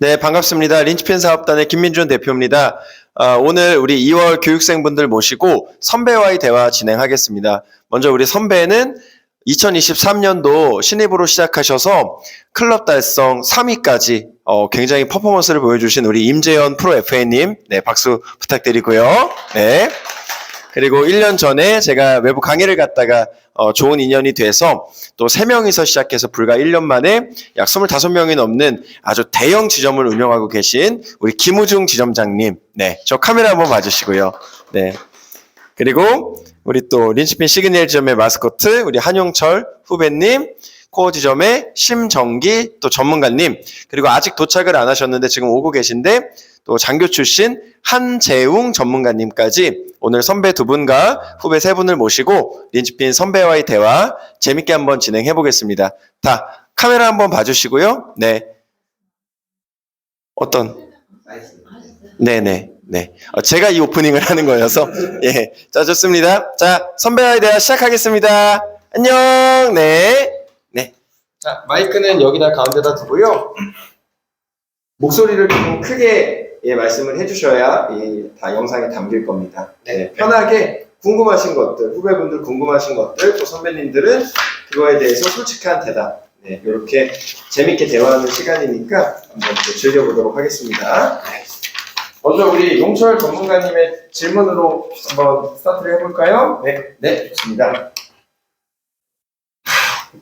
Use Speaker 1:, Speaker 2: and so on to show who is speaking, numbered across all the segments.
Speaker 1: 네, 반갑습니다. 린치핀 사업단의 김민준 대표입니다. 오늘 우리 2월 교육생분들 모시고 선배와의 대화 진행하겠습니다. 먼저 우리 선배는 2023년도 신입으로 시작하셔서 클럽 달성 3위까지 굉장히 퍼포먼스를 보여주신 우리 임재현 프로 FA님, 네, 박수 부탁드리고요. 네. 그리고 1년 전에 제가 외부 강의를 갔다가 좋은 인연이 돼서 또 3명이서 시작해서 불과 1년 만에 약 25명이 넘는 아주 대형 지점을 운영하고 계신 우리 김우중 지점장님. 네, 저 카메라 한번 봐주시고요. 네. 그리고 우리 또 린치핀 시그니엘 지점의 마스코트 우리 한용철 후배님, 코어 지점의 심정기 또 전문가님, 그리고 아직 도착을 안 하셨는데 지금 오고 계신데 또 장교 출신 한재웅 전문가님까지 오늘 선배 2분과 후배 3분을 모시고 린치핀 선배와의 대화 재밌게 한번 진행해 보겠습니다. 다 카메라 한번 봐주시고요. 네. 네네. 네. 제가 이 오프닝을 하는 거여서 예. 자, 좋습니다. 자, 선배와의 대화 시작하겠습니다. 안녕. 네. 네. 자, 마이크는 여기다 가운데다 두고요. 목소리를 좀 크게 말씀을 해주셔야 다 영상에 담길 겁니다. 네, 편하게 궁금하신 것들, 후배분들 궁금하신 것들, 또 선배님들은 그거에 대해서 솔직한 대답, 네, 이렇게 재밌게 대화하는 시간이니까 한번 또 즐겨보도록 하겠습니다. 먼저 우리 용철 전문가님의 질문으로 한번 스타트를 해볼까요? 네, 좋습니다.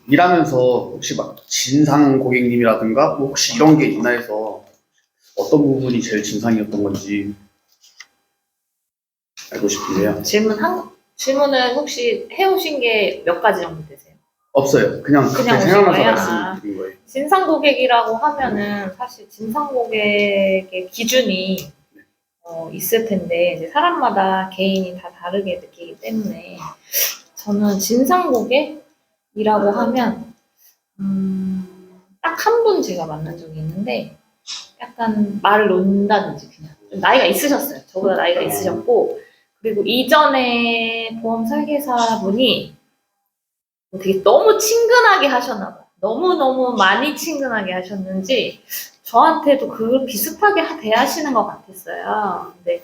Speaker 2: 일하면서 혹시 막 진상 고객님이라든가 뭐 혹시 이런 게 있나 해서 어떤 부분이 제일 진상이었던 건지 알고 싶은데요.
Speaker 3: 질문은 혹시 해오신 게 몇 가지 정도 되세요?
Speaker 2: 없어요. 그냥
Speaker 3: 오신
Speaker 2: 생각나서
Speaker 3: 거예요?
Speaker 2: 말씀드린 거예요.
Speaker 3: 진상 고객이라고 하면은 사실 진상 고객의 기준이 있을 텐데 이제 사람마다 개인이 다 다르게 느끼기 때문에 저는 진상 고객이라고 하면 딱 한 분 제가 만난 적이 있는데 약간 말을 놓는다든지 그냥 좀 나이가 있으셨어요. 저보다 나이가 있으셨고 그리고 이전에 보험 설계사 분이 되게 너무 친근하게 하셨나 봐요. 너무너무 많이 친근하게 하셨는지 저한테도 그 비슷하게 대하시는 것 같았어요. 근데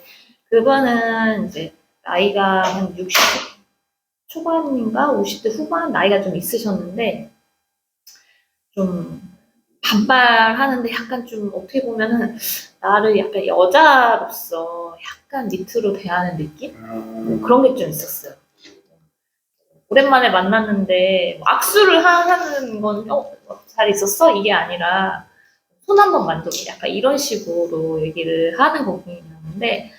Speaker 3: 그분은 이제 나이가 한 60 초반인가 50대 후반 나이가 좀 있으셨는데 좀 반발하는데 약간 좀 어떻게 보면은 나를 약간 여자로서 약간 밑으로 대하는 느낌? 그런 게 좀 있었어요. 오랜만에 만났는데 악수를 하는 건 잘 있었어? 이게 아니라 손 한 번 만져보 약간 이런 식으로 얘기를 하는 고객이었는데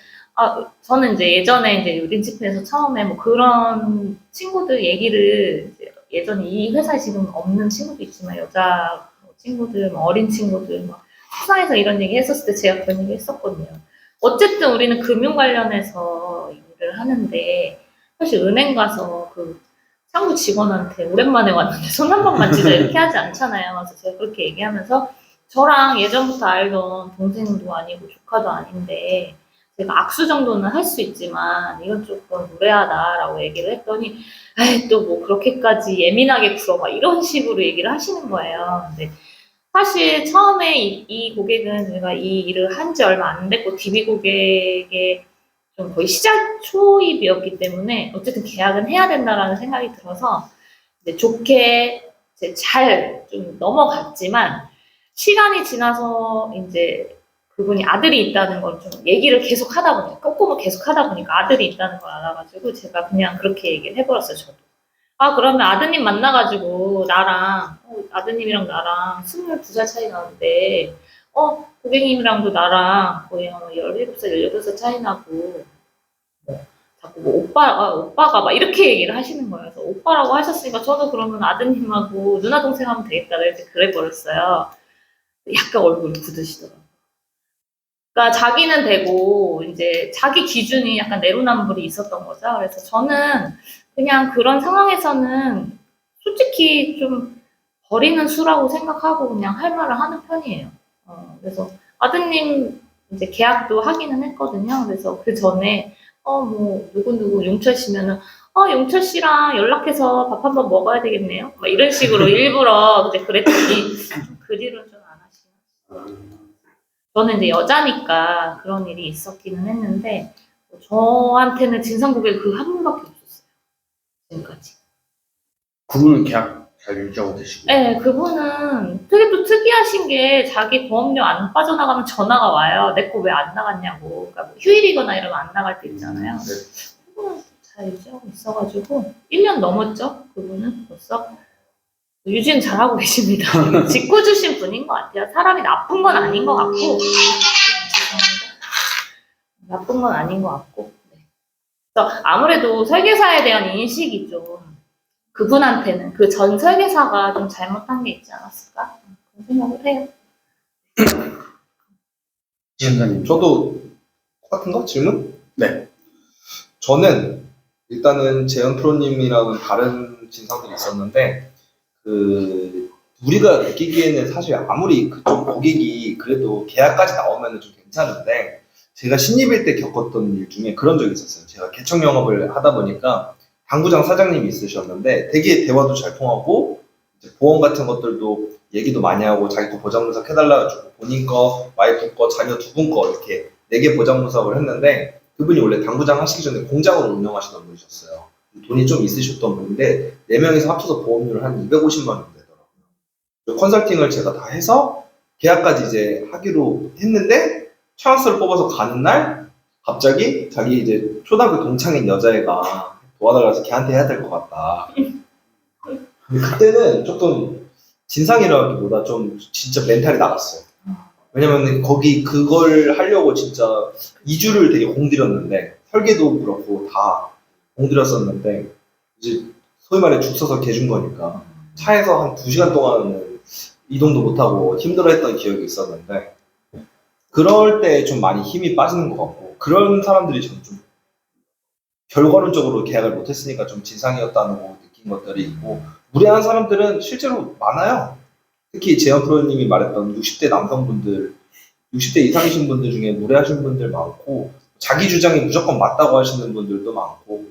Speaker 3: 저는 이제 예전에 이제 린치핀에서 처음에 뭐 그런 친구들 얘기를 예전에 이 회사에 지금 없는 친구도 있지만 여자 친구들, 어린 친구들, 회사에서 이런 얘기 했었을 때 제가 그런 얘기 했었거든요. 어쨌든 우리는 금융 관련해서 일을 하는데 사실 은행 가서 그 상부 직원한테 오랜만에 왔는데 손 한 번 만지자 이렇게 하지 않잖아요. 그래서 제가 그렇게 얘기하면서 저랑 예전부터 알던 동생도 아니고 조카도 아닌데 제가 악수 정도는 할 수 있지만 이건 조금 무례하다라고 얘기를 했더니 에이 또 뭐 그렇게까지 예민하게 굴어 막 이런 식으로 얘기를 하시는 거예요. 근데 사실 처음에 이 고객은 제가 이 일을 한 지 얼마 안 됐고 DB 고객의 좀 거의 시작 초입이었기 때문에 어쨌든 계약은 해야 된다라는 생각이 들어서 이제 좋게 이제 잘 좀 넘어갔지만 시간이 지나서 이제 그분이 아들이 있다는 걸 좀 얘기를 계속 하다 보니까 꼼꼼을 계속 하다 보니까 아들이 있다는 걸 알아가지고 제가 그냥 그렇게 얘기를 해버렸어요. 저도 그러면 아드님 만나가지고 나랑 아드님이랑 나랑 22살 차이 나는데 고객님이랑도 나랑 거의 17살 18살 차이 나고 자꾸 뭐 오빠가 막 이렇게 얘기를 하시는 거예요. 그래서 오빠라고 하셨으니까 저도 그러면 아드님하고 누나 동생 하면 되겠다 이렇게 그래 버렸어요. 약간 얼굴 굳으시더라고요. 그러니까 자기는 되고 이제 자기 기준이 약간 내로남불이 있었던 거죠. 그래서 저는 그냥 그런 상황에서는 솔직히 좀 버리는 수라고 생각하고 그냥 할 말을 하는 편이에요. 그래서 아드님 이제 계약도 하기는 했거든요. 그래서 그 전에 뭐 누구 용철 씨면은 용철 씨랑 연락해서 밥 한번 먹어야 되겠네요. 막 이런 식으로 일부러 이제 그랬더니 그 뒤로는 좀 안 하시나. 저는 이제 여자니까 그런 일이 있었기는 했는데 저한테는 진상 고객 그 한 분밖에 없었어요. 지금까지.
Speaker 2: 그분은 계약 잘 유지하고 계시고.
Speaker 3: 네, 그분은 되게 또 특이하신 게 자기 보험료 안 빠져나가면 전화가 와요. 내 거 왜 안 나갔냐고. 그러니까 뭐 휴일이거나 이러면 안 나갈 때 있잖아요.
Speaker 2: 네.
Speaker 3: 그분은 잘 유지하고 있어가지고 1년 넘었죠. 그분은 벌써 유지는 잘하고 계십니다. 짓궂으신 분인 것 같아요. 사람이 나쁜 건 아닌 것 같고 나쁜 건 아닌 것 같고. 네. 그래서 아무래도 설계사에 대한 인식이 좀 그분한테는 그 전 설계사가 좀 잘못한 게 있지 않았을까? 그런 생각을 해요.
Speaker 2: 지원자님.
Speaker 4: 저도 똑같은 거? 질문?
Speaker 2: 네.
Speaker 4: 저는 일단은 재현 프로님이랑은 다른 진상들이 있었는데 우리가 느끼기에는 사실 아무리 그쪽 고객이 그래도 계약까지 나오면 좀 괜찮은데 제가 신입일 때 겪었던 일 중에 그런 적이 있었어요. 제가 개척 영업을 하다 보니까 당구장 사장님이 있으셨는데 되게 대화도 잘 통하고 이제 보험 같은 것들도 얘기도 많이 하고 자기 거 보장 분석 해달라 해주고 본인 거, 와이프 거, 자녀 두 분 거 이렇게 4개 보장 분석을 했는데 그분이 원래 당구장 하시기 전에 공장을 운영하시던 분이셨어요. 돈이 좀 있으셨던 분인데 4명이서 합쳐서 보험료를 한 250만 원 되더라고요. 컨설팅을 제가 다 해서 계약까지 이제 하기로 했는데 차원서를 뽑아서 가는 날 갑자기 자기 이제 초등학교 동창인 여자애가 도와달라서 걔한테 해야 될 것 같다. 근데 그때는 조금 진상이라기보다 좀 진짜 멘탈이 나갔어요. 왜냐면 거기 그걸 하려고 진짜 2주를 되게 공들였는데 설계도 그렇고 다 공들였었는데 이제 소위 말해 죽 서서 개 준 거니까 차에서 한 2시간 동안은 이동도 못하고 힘들어했던 기억이 있었는데 그럴 때 좀 많이 힘이 빠지는 것 같고 그런 사람들이 저는 좀 결과론적으로 계약을 못했으니까 좀 진상이었다는 거 느낀 것들이 있고 무례한 사람들은 실제로 많아요. 특히 재현 프로님이 말했던 60대 남성분들, 60대 이상이신 분들 중에 무례하신 분들 많고 자기 주장이 무조건 맞다고 하시는 분들도 많고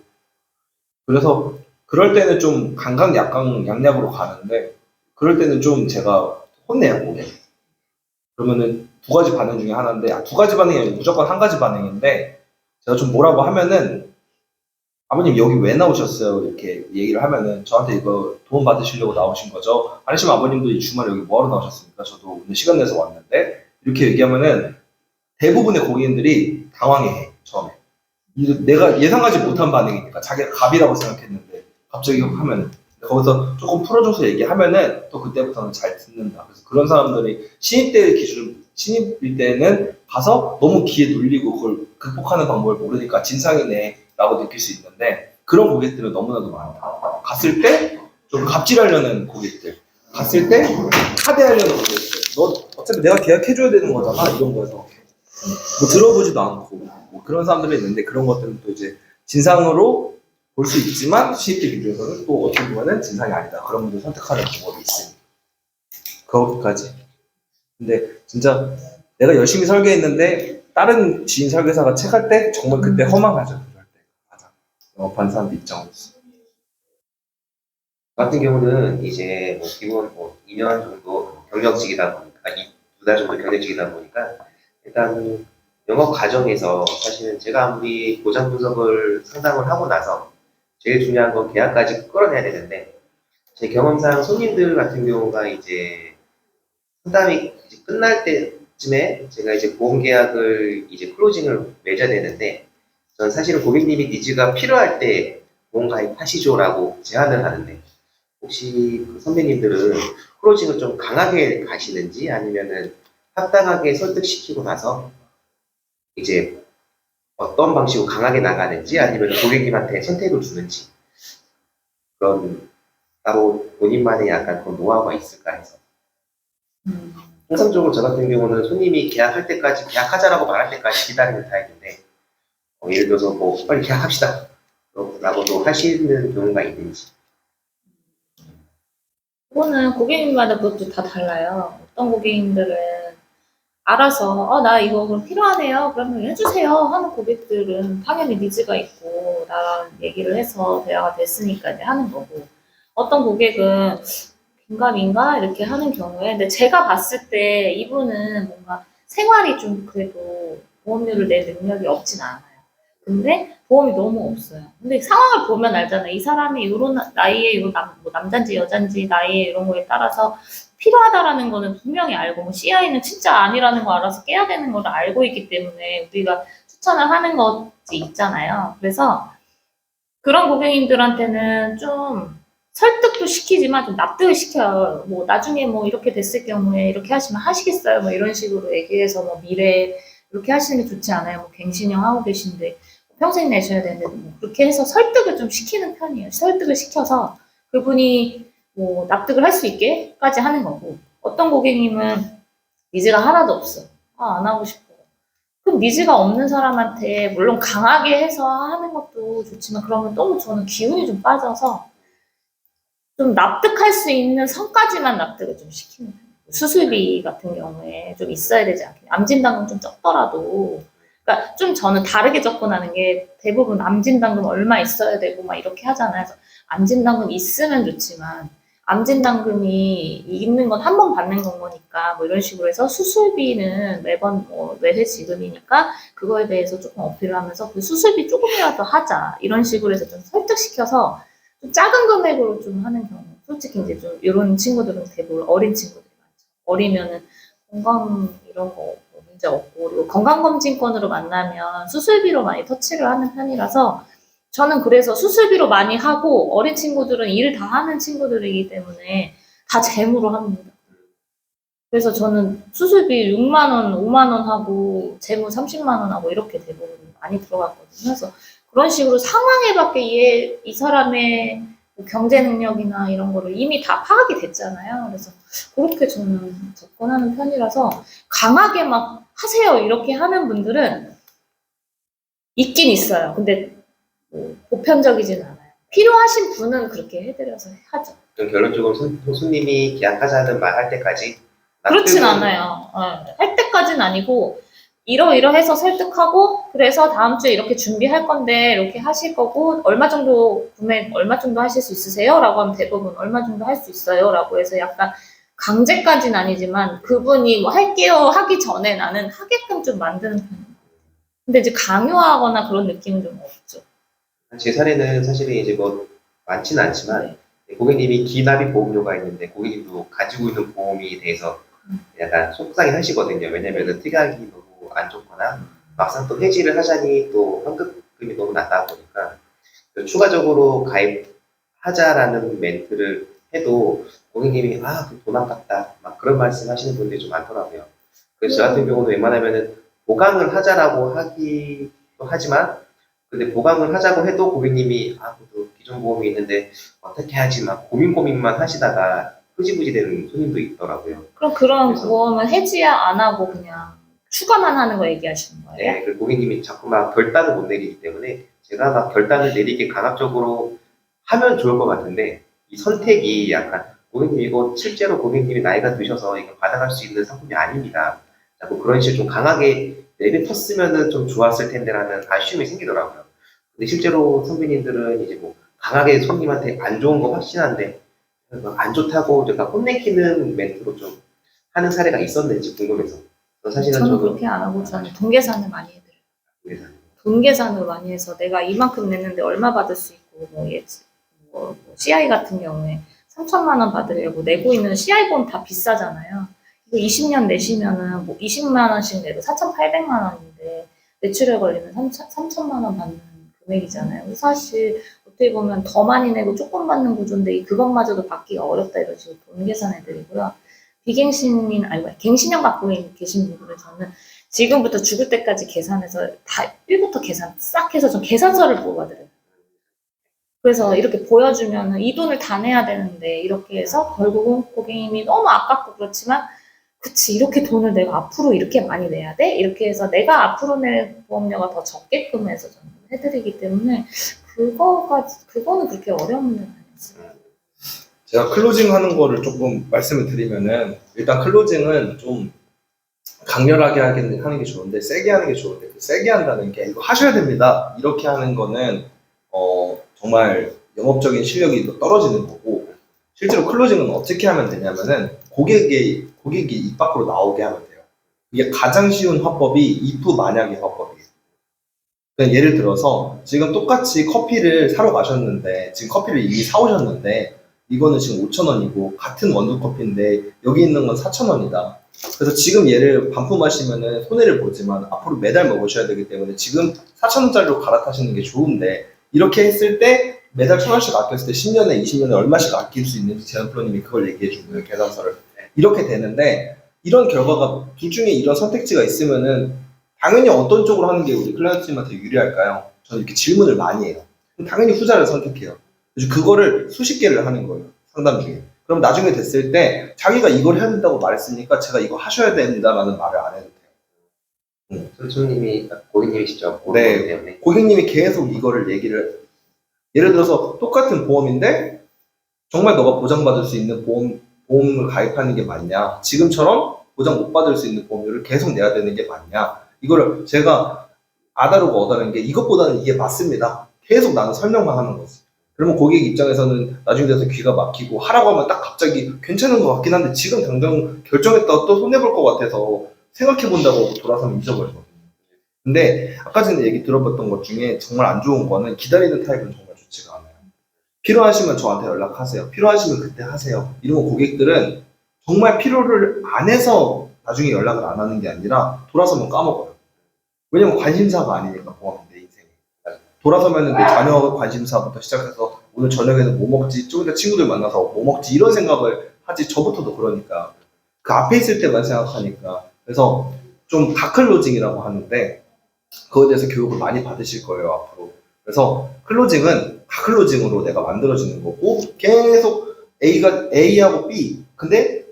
Speaker 4: 그래서 그럴 때는 좀 강강 약강 양약으로 가는데 그럴 때는 좀 제가 혼내요. 고객. 그러면은 2가지 반응 중에 하나인데 2가지 반응이 아니고 무조건 1가지 반응인데 제가 좀 뭐라고 하면은 아버님 여기 왜 나오셨어요? 이렇게 얘기를 하면은 저한테 이거 도움 받으시려고 나오신 거죠? 아니시면 아버님도 이 주말에 여기 뭐하러 나오셨습니까? 저도 오늘 시간 내서 왔는데 이렇게 얘기하면은 대부분의 고객님들이 당황해 처음에 내가 예상하지 못한 반응이니까 자기가 갑이라고 생각했는데 갑자기 하면은 거기서 조금 풀어줘서 얘기하면은 또 그때부터는 잘 듣는다. 그래서 그런 사람들이 신입일 때는 가서 너무 귀에 눌리고 그걸 극복하는 방법을 모르니까 진상이네 라고 느낄 수 있는데 그런 고객들은 너무나도 많다. 갔을 때 좀 갑질하려는 고객들, 갔을 때 하대하려는 고객들. 너 어차피 내가 계약해줘야 되는 거잖아 이런 거에서 뭐 들어보지도 않고 뭐 그런 사람들이 있는데 그런 것들은 또 이제 진상으로 볼 수 있지만 신입들 기준에서는 또 어떻게 보면은 진상이 아니다. 그런 분들 선택하는 방법이 있습니다. 그것까지. 근데 진짜 내가 열심히 설계했는데 다른 지인 설계사가 채갈 때 정말 그때 허망하죠. 그럴 때. 맞아. 영업하는 사람들 입장으로서.
Speaker 5: 같은 경우는 이제 뭐 기본 뭐 2년 정도 경력직이다 보니까 2달 정도 경력직이다 보니까 일단 영업 과정에서 사실은 제가 아무리 보장 분석을 상담을 하고 나서 제일 중요한 건 계약까지 끌어내야 되는데 제 경험상 손님들 같은 경우가 이제 상담이 이제 끝날 때쯤에 제가 이제 보험 계약을 이제 클로징을 맺어야 되는데 전 사실은 고객님이 니즈가 필요할 때 보험 가입하시죠라고 제안을 하는데 혹시 그 선배님들은 클로징을 좀 강하게 가시는지 아니면은 합당하게 설득시키고 나서 이제 어떤 방식으로 강하게 나가는지 아니면 고객님한테 선택을 주는지 그런 따로 본인만의 약간 그런 노하우가 있을까 해서 통상적으로 저 같은 경우는 손님이 계약할 때까지 계약하자라고 말할 때까지 기다리는 타입인데 예를 들어서 뭐 빨리 계약합시다 라고도 하시는 경우가 있는지
Speaker 3: 그거는 고객님마다 그것도 다 달라요. 어떤 고객님들은 알아서 나 이거 그럼 필요하네요. 그러면 해주세요 하는 고객들은 당연히 니즈가 있고 나랑 얘기를 해서 대화가 됐으니까 이제 하는 거고 어떤 고객은 긴가민가 이렇게 하는 경우에 근데 제가 봤을 때 이분은 뭔가 생활이 좀 그래도 보험료를 낼 능력이 없진 않아요. 근데 보험이 너무 없어요. 근데 상황을 보면 알잖아요. 이 사람이 이런 나이에 이런 뭐 남잔지 여잔지 나이에 이런 거에 따라서 필요하다라는 거는 분명히 알고, 뭐 CI는 진짜 아니라는 거 알아서 깨야 되는 걸 알고 있기 때문에 우리가 추천을 하는 것이 있잖아요. 그래서 그런 고객님들한테는 좀 설득도 시키지만 좀 납득을 시켜요. 뭐 나중에 뭐 이렇게 됐을 경우에 이렇게 하시면 하시겠어요? 뭐 이런 식으로 얘기해서 뭐 미래에 이렇게 하시는 게 좋지 않아요? 뭐 갱신형 하고 계신데 평생 내셔야 되는데 뭐 그렇게 해서 설득을 좀 시키는 편이에요. 설득을 시켜서 그분이 뭐 납득을 할 수 있게까지 하는 거고, 어떤 고객님은 니즈가 하나도 없어. 안 하고 싶어. 그럼 니즈가 없는 사람한테 물론 강하게 해서 하는 것도 좋지만 그러면 너무 저는 기운이 좀 빠져서 좀 납득할 수 있는 선까지만 납득을 좀 시키는 편이에요. 수술비 같은 경우에 좀 있어야 되지 않겠냐. 암진단금 좀 적더라도. 그러니까 좀 저는 다르게 접근하는 게, 대부분 암진단금 얼마 있어야 되고 막 이렇게 하잖아요. 그래서 암진단금 있으면 좋지만 암진단금이 있는 건 한 번 받는 거니까 뭐 이런 식으로 해서 수술비는 매번 뭐 매회 지급이니까 그거에 대해서 조금 어필을 하면서 그 수술비 조금이라도 하자 이런 식으로 해서 좀 설득시켜서 좀 작은 금액으로 좀 하는 경우, 솔직히 이제 좀 이런 친구들은 대부분 어린 친구들이 많죠. 어리면은 건강 이런 거 문제 없고, 그리고 건강검진권으로 만나면 수술비로 많이 터치를 하는 편이라서 저는 그래서 수술비로 많이 하고, 어린 친구들은 일을 다 하는 친구들이기 때문에 다 재무로 합니다. 그래서 저는 수술비 6만 원, 5만 원 하고 재무 30만 원 하고 이렇게 대부분 많이 들어갔거든요. 그래서 그런 식으로 상황에 맞게 이 사람의 경제 능력이나 이런 거를 이미 다 파악이 됐잖아요. 그래서 그렇게 저는 접근하는 편이라서 강하게 막 하세요 이렇게 하는 분들은 있긴 있어요. 근데 뭐 보편적이진 않아요. 필요하신 분은 그렇게 해드려서 하죠.
Speaker 5: 그럼 결론적으로 손님이 계약하자는 말 할 때까지
Speaker 3: 그렇진
Speaker 5: 납득은-
Speaker 3: 않아요. 할 때까지는 아니고 이러이러해서 설득하고, 그래서 다음 주에 이렇게 준비할 건데 이렇게 하실 거고 얼마 정도 구매 얼마 정도 하실 수 있으세요? 라고 하면 대부분 얼마 정도 할 수 있어요? 라고 해서 약간 강제까지는 아니지만 그분이 뭐 할게요 하기 전에 나는 하게끔 좀 만드는 편이에요. 근데 이제 강요하거나 그런 느낌은 좀 없죠.
Speaker 5: 제 사례는 사실은 이제 뭐 많지는 않지만 고객님이 기납입 보험료가 있는데 고객님도 가지고 있는 보험에 대해서 약간 속상해 하시거든요. 왜냐면은 특약이 너무 안 좋거나 막상 또 해지를 하자니 또 환급금이 너무 낮다 보니까 추가적으로 가입하자라는 멘트를 해도 고객님이 그 돈 아깝다 막 그런 말씀 하시는 분들이 좀 많더라고요. 그래서 저 같은 경우는 웬만하면은 보강을 하자라고 하기도 하지만, 근데 보강을 하자고 해도 고객님이 그래도 기존 보험이 있는데 어떻게 하지 막 고민만 하시다가 흐지부지 되는 손님도 있더라고요.
Speaker 3: 그럼 그런
Speaker 5: 그래서-
Speaker 3: 보험은 해지 안 하고 그냥 추가만 하는 거 얘기하시는 거예요?
Speaker 5: 네, 그 고객님이 자꾸 막 결단을 못 내리기 때문에 제가 막 결단을 내리게 강압적으로 하면 좋을 것 같은데, 이 선택이 약간 고객님 이거 실제로 고객님이 나이가 드셔서 이거 받아갈 수 있는 상품이 아닙니다. 자꾸 그런 식으로 좀 강하게 내뱉었으면은 좀 좋았을 텐데라는 아쉬움이 생기더라고요. 근데 실제로 선배님들은 이제 뭐 강하게 손님한테 안 좋은 거 확신한데 안 좋다고 제가 혼내키는 멘트로 좀 하는 사례가 있었는지 궁금해서. 사실은
Speaker 3: 저는
Speaker 5: 저도
Speaker 3: 그렇게 안 하고 저는 돈 계산을 많이 해드려요.
Speaker 5: 그래서
Speaker 3: 돈 계산을 많이 해서 내가 이만큼 냈는데 얼마 받을 수 있고, 뭐 CI 같은 경우에 3천만 원 받으려고 내고 있는 CI 보험 다 비싸잖아요. 이거 20년 내시면은 뭐 20만 원씩 내도 4,800만 원인데 매출에 걸리면 3천만 원 받는 금액이잖아요. 그래서 사실 어떻게 보면 더 많이 내고 조금 받는 구조인데 그것마저도 받기가 어렵다 이런 식으로 돈 계산해드리고요. 비갱신인 갱신형 갖고 계신 분들은 저는 지금부터 죽을 때까지 계산해서 다 1부터 계산 싹 해서 좀 계산서를 뽑아드려요. 그래서 이렇게 보여주면 이 돈을 다 내야 되는데 이렇게 해서 결국은 고객님이 너무 아깝고 그렇지만, 그치 이렇게 돈을 내가 앞으로 이렇게 많이 내야 돼? 이렇게 해서 내가 앞으로 낼 보험료가 더 적게끔 해서 저는 해드리기 때문에 그거는 그렇게 어려운 문제는 아니었어요.
Speaker 4: 제가 클로징 하는 거를 조금 말씀을 드리면은, 일단 클로징은 좀 강렬하게 하는 게 좋은데 세게 하는 게 좋은데, 그 세게 한다는 게 이거 하셔야 됩니다 이렇게 하는 거는 정말 영업적인 실력이 더 떨어지는 거고, 실제로 클로징은 어떻게 하면 되냐면은 고객이 입 밖으로 나오게 하면 돼요. 이게 가장 쉬운 화법이 if 만약의 화법이에요. 그냥 예를 들어서 지금 똑같이 커피를 사러 가셨는데 지금 커피를 이미 사오셨는데 이거는 지금 5,000원이고 같은 원두 커피인데 여기 있는 건 4,000원이다. 그래서 지금 얘를 반품하시면은 손해를 보지만 앞으로 매달 먹으셔야 되기 때문에 지금 4,000원짜리로 갈아타시는 게 좋은데 이렇게 했을 때 매달 1,000원씩 아꼈을 때 10년에 20년에 얼마씩 아낄 수 있는지 재현 프로님이 그걸 얘기해 준 거예요. 계산서를. 이렇게 되는데 이런 결과가 둘 중에 이런 선택지가 있으면은 당연히 어떤 쪽으로 하는 게 우리 클라이언트님한테 유리할까요? 저는 이렇게 질문을 많이 해요. 그럼 당연히 후자를 선택해요. 그래서 그거를 수십 개를 하는 거예요. 상담 중에. 그럼 나중에 됐을 때 자기가 이걸 해야 된다고 말했으니까 제가 이거 하셔야 된다라는 말을 안 해도 돼요.
Speaker 5: 선수님이 고객님이시죠?
Speaker 4: 네.
Speaker 5: 때문에.
Speaker 4: 고객님이 계속 이거를 얘기를 예를 들어서 똑같은 보험인데 정말 너가 보장받을 수 있는 보험을 가입하는 게 맞냐? 지금처럼 보장 못 받을 수 있는 보험료를 계속 내야 되는 게 맞냐? 이거를 제가 아다르고 어다른 게 이것보다는 이게 맞습니다. 계속 나는 설명만 하는 거지. 그러면 고객 입장에서는 나중에 돼서 귀가 막히고 하라고 하면 딱 갑자기 괜찮은 것 같긴 한데 지금 당장 결정했다가 또 손해볼 것 같아서 생각해본다고 돌아서면 잊어버리거든요. 근데 아까 전에 얘기 들어봤던 것 중에 정말 안 좋은 거는 기다리는 타입은 정말 좋지가 않아요. 필요하시면 저한테 연락하세요. 필요하시면 그때 하세요. 이런 거 고객들은 정말 필요를 안 해서 나중에 연락을 안 하는 게 아니라 돌아서면 까먹어요. 왜냐면 관심사가 아니니까 보험은 내 인생에. 돌아서면은 내 자녀 관심사부터 시작해서 오늘 저녁에는 뭐 먹지, 좀 이따 친구들 만나서 뭐 먹지 이런 생각을 하지 저부터도 그러니까 그 앞에 있을 때만 생각하니까 그래서 좀 다클로징이라고 하는데 그거에 대해서 교육을 많이 받으실 거예요 앞으로. 그래서 클로징은 다클로징으로 내가 만들어지는 거고 계속 A하고 B 근데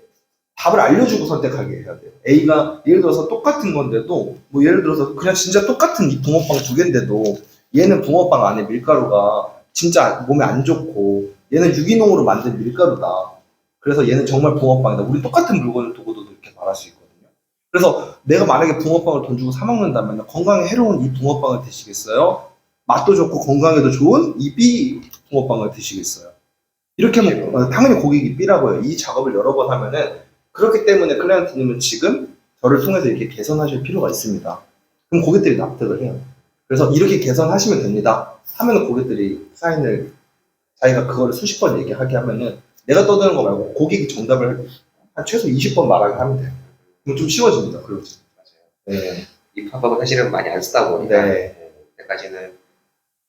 Speaker 4: 답을 알려주고 선택하게 해야 돼요. A가 예를 들어서 똑같은 건데도 뭐 예를 들어서 그냥 진짜 똑같은 이 붕어빵 두 개인데도 얘는 붕어빵 안에 밀가루가 진짜 몸에 안 좋고 얘는 유기농으로 만든 밀가루다. 그래서 얘는 정말 붕어빵이다. 우리 똑같은 물건을 두고도 이렇게 말할 수 있거든요. 그래서 내가 만약에 붕어빵을 돈 주고 사 먹는다면 건강에 해로운 이 붕어빵을 드시겠어요? 맛도 좋고 건강에도 좋은 이 B 붕어빵을 드시겠어요? 이렇게 하면 당연히 고객이 B라고 해요. 이 작업을 여러 번 하면은 그렇기 때문에 클라이언트님은 지금 저를 통해서 이렇게 개선하실 필요가 있습니다. 그럼 고객들이 납득을 해요. 그래서 이렇게 개선하시면 됩니다. 하면은 고객들이 사인을 자기가 그거를 수십 번 얘기하게 하면은 내가 떠드는 거 말고 고객이 정답을 한 최소 20번 말하게 하면 돼요. 그럼 좀 쉬워집니다. 그러지.
Speaker 5: 맞아요.
Speaker 4: 네.
Speaker 5: 이 파박은 사실은 많이 안 쓰다 보니까
Speaker 4: 네.
Speaker 5: 그때까지는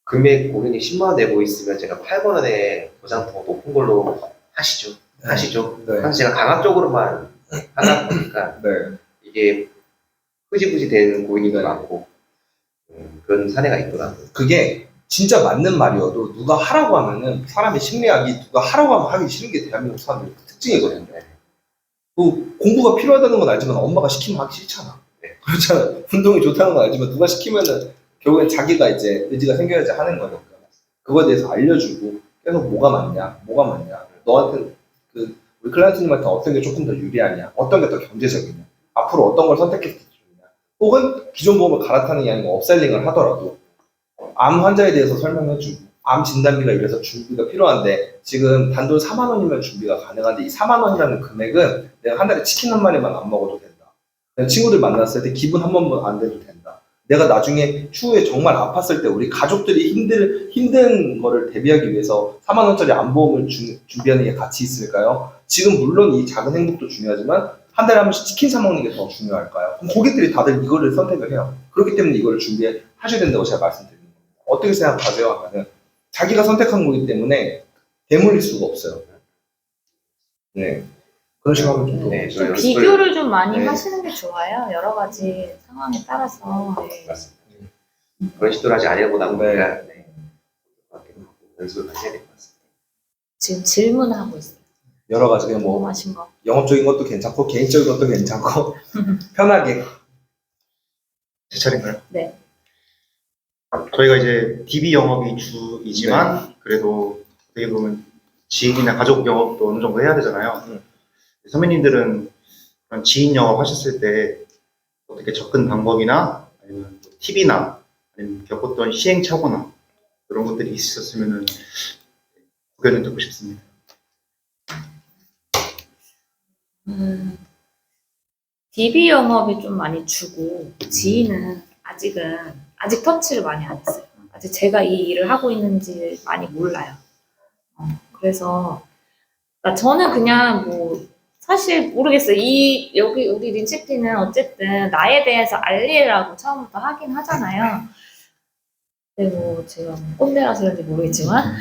Speaker 5: 금액 고객님 10만 원 내고 있으면 제가 8만 원에 보장 더 높은 걸로 하시죠. 하시죠.
Speaker 4: 네.
Speaker 5: 사실 제가 강압적으로만 하다 보니까
Speaker 4: 네.
Speaker 5: 이게 흐지부지 되는 고객님도
Speaker 4: 네.
Speaker 5: 많고 그런 사례가 있더라고요.
Speaker 4: 그게 진짜 맞는 말이어도 누가 하라고 하면은 사람의 심리학이 누가 하라고 하면 하기 싫은 게 대한민국 사람들의 특징이거든요. 그 공부가 필요하다는 건 알지만 엄마가 시키면 하기 싫잖아.
Speaker 5: 네.
Speaker 4: 그렇잖아. 운동이 좋다는 건 알지만 누가 시키면은 결국엔 자기가 이제 의지가 생겨야지 하는 거니까. 그거에 대해서 알려주고 계속 뭐가 맞냐, 너한테 우리 클라이언트님한테 어떤 게 조금 더 유리하냐, 어떤 게 더 경제적이냐, 앞으로 어떤 걸 선택해서 좋냐, 혹은 기존 보험을 갈아타는 게 아니고 업셀링을 하더라도 암 환자에 대해서 설명해주고 암 진단비가 이래서 준비가 필요한데 지금 단돈 4만 원이면 준비가 가능한데 이 4만 원이라는 금액은 내가 한 달에 치킨 한 마리만 안 먹어도 된다. 내가 친구들 만났을 때 기분 한 번만 안 내도 된다. 내가 나중에 추후에 정말 아팠을 때 우리 가족들이 힘든 거를 대비하기 위해서 4만 원짜리 암보험을 준비하는 게 가치 있을까요? 지금 물론 이 작은 행복도 중요하지만 한 달에 한 번씩 치킨 사 먹는 게 더 중요할까요? 그럼 고객들이 다들 이거를 선택을 해요. 그렇기 때문에 이거를 준비하셔야 된다고 제가 말씀드리는 겁니다. 어떻게 생각하세요? 하면은 자기가 선택한 거기 때문에 대물릴 수가 없어요. 네. 그런 식으로 하면 좀 더.
Speaker 5: 네,
Speaker 3: 좀 비교를 좀 많이
Speaker 4: 네.
Speaker 3: 하시는 게 좋아요. 여러 가지 상황에 따라서. 네.
Speaker 5: 맞습니다. 그런 시도를 아직 안 해보다 보니까
Speaker 4: 네.
Speaker 5: 연습을 많이 해야 될 것 같습니다.
Speaker 3: 지금 질문하고 있어요.
Speaker 4: 여러 가지 그냥 뭐
Speaker 3: 궁금하신 거.
Speaker 4: 영업적인 것도 괜찮고 개인적인 것도 괜찮고 편하게.
Speaker 6: 제 차례인가요?
Speaker 3: 네.
Speaker 6: 저희가 이제 DB 영업이 주이지만 그래도 어떻게 보면 지인이나 가족 영업도 어느 정도 해야 되잖아요. 선배님들은 그런 지인 영업 하셨을 때 어떻게 접근 방법이나 아니면 팁이나 아니면 겪었던 시행착오나 그런 것들이 있으셨으면 의견을 듣고 싶습니다.
Speaker 3: DB 영업이 좀 많이 주고 지인은 아직 터치를 많이 안 했어요. 아직 제가 이 일을 하고 있는지 많이 몰라요. 그래서 그러니까 저는 그냥 뭐 사실 모르겠어요. 여기 우리 린치피는 어쨌든 나에 대해서 알리라고 처음부터 하긴 하잖아요. 근데 뭐 제가 꼰대라서 그런지 모르겠지만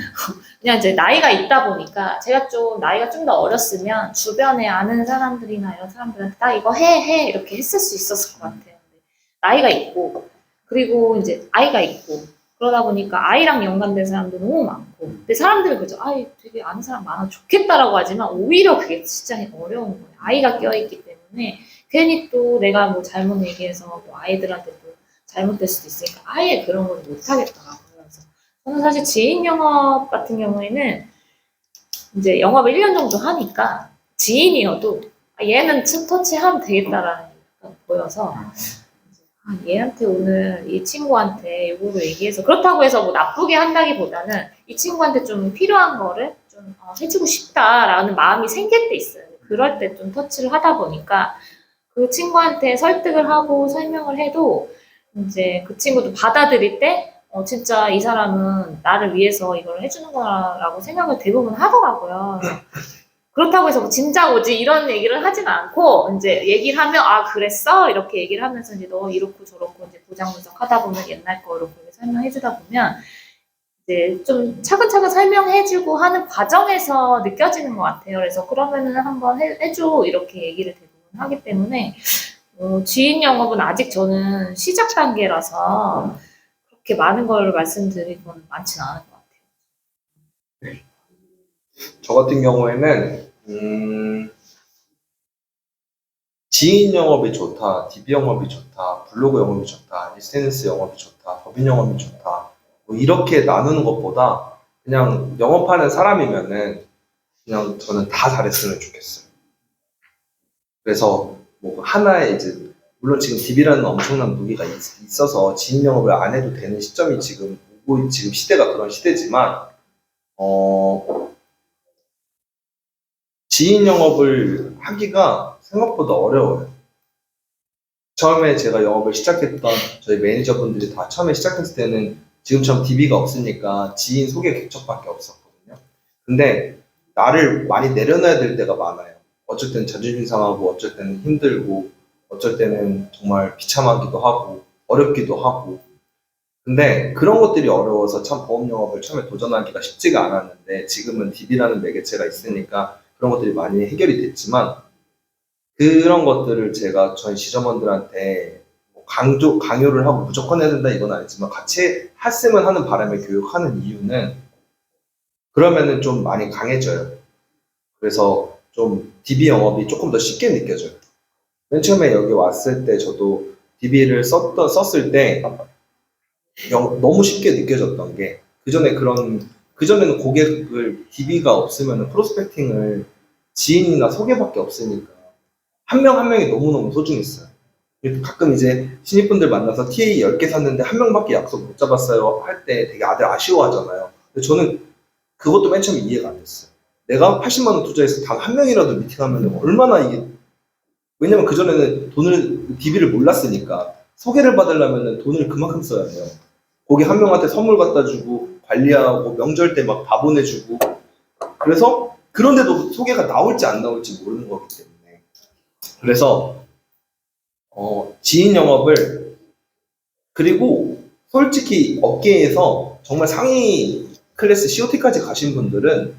Speaker 3: 그냥 이제 나이가 있다 보니까 제가 좀 나이가 좀 더 어렸으면 주변에 아는 사람들이나 이런 사람들한테 나 이거 해 이렇게 했을 수 있었을 것 같아요. 근데 나이가 있고 그리고 이제 아이가 있고 그러다 보니까 아이랑 연관된 사람도 너무 많고 근데 사람들은 그죠 아이 되게 아는 사람 많아 좋겠다라고 하지만 오히려 그게 진짜 어려운 거예요. 아이가 껴있기 때문에 괜히 또 내가 뭐 잘못 얘기해서 뭐 아이들한테 또 잘못될 수도 있으니까 아예 그런 걸 못 하겠더라고요. 그래서 저는 사실 지인 영업 같은 경우에는 이제 영업을 1년 정도 하니까 지인이어도 얘는 터치하면 되겠다라는 게 보여서 얘한테 오늘 이 친구한테 이거를 얘기해서 그렇다고 해서 뭐 나쁘게 한다기보다는 이 친구한테 좀 필요한 거를 좀 해주고 싶다라는 마음이 생길 때 있어요. 그럴 때 좀 터치를 하다 보니까 그 친구한테 설득을 하고 설명을 해도 이제 그 친구도 받아들일 때 진짜 이 사람은 나를 위해서 이걸 해주는 거라고 생각을 대부분 하더라고요. 그렇다고 해서 뭐 진작 오지 이런 얘기를 하진 않고 이제 얘기를 하면 그랬어 이렇게 얘기를 하면서 이제 너 이렇고 저렇고 이제 보장 분석하다 보면 옛날 거 이렇게 설명해주다 보면 이제 좀 차근차근 설명해주고 하는 과정에서 느껴지는 것 같아요. 그래서 그러면은 한번 해줘 이렇게 얘기를 대부분 하기 때문에 지인 영업은 아직 저는 시작 단계라서 그렇게 많은 걸 말씀드릴 건 많지는 않을 것 같아요.
Speaker 4: 저 같은 경우에는 지인 영업이 좋다, DB 영업이 좋다, 블로그 영업이 좋다, SNS 영업이 좋다, 법인 영업이 좋다 뭐 이렇게 나누는 것보다 그냥 영업하는 사람이면은 그냥 저는 다 잘했으면 좋겠어요. 그래서 뭐 하나의 이제 물론 지금 DB라는 엄청난 무기가 있어서 지인 영업을 안 해도 되는 시점이 지금 시대가 그런 시대지만 지인 영업을 하기가 생각보다 어려워요. 처음에 제가 영업을 시작했던 저희 매니저분들이 다 처음에 시작했을 때는 지금처럼 DB가 없으니까 지인 소개 개척밖에 없었거든요. 근데 나를 많이 내려놔야 될 때가 많아요. 어쩔 때는 자존심 상하고 어쩔 때는 힘들고 어쩔 때는 정말 비참하기도 하고 어렵기도 하고 근데 그런 것들이 어려워서 참 보험 영업을 처음에 도전하기가 쉽지가 않았는데 지금은 DB라는 매개체가 있으니까 그런 것들이 많이 해결이 됐지만 그런 것들을 제가 저희 지점원들한테 강요를 하고 무조건 해야 된다 이건 아니지만 같이 했으면 하는 바람에 교육하는 이유는 그러면은 좀 많이 강해져요. 그래서 좀 DB 영업이 조금 더 쉽게 느껴져요. 맨 처음에 여기 왔을 때 저도 DB를 썼을 때 너무 쉽게 느껴졌던 게 그전에는 고객을 DB가 없으면 프로스펙팅을 지인이나 소개밖에 없으니까 한 명 한 명이 너무너무 소중했어요. 가끔 이제 신입분들 만나서 TA 10개 샀는데 한 명밖에 약속 못 잡았어요 할 때 되게 아쉬워하잖아요. 근데 저는 그것도 맨 처음에 이해가 안 됐어요. 내가 80만 원 투자해서 단 한 명이라도 미팅하면 얼마나 이게 왜냐면 그전에는 DB를 몰랐으니까 소개를 받으려면 돈을 그만큼 써야 돼요. 고객 한 명한테 선물 갖다 주고 관리하고 명절 때 막 다 보내주고 그래서 그런데도 소개가 나올지 안 나올지 모르는 거기 때문에 그래서 지인 영업을 그리고 솔직히 업계에서 정말 상위 클래스 COT까지 가신 분들은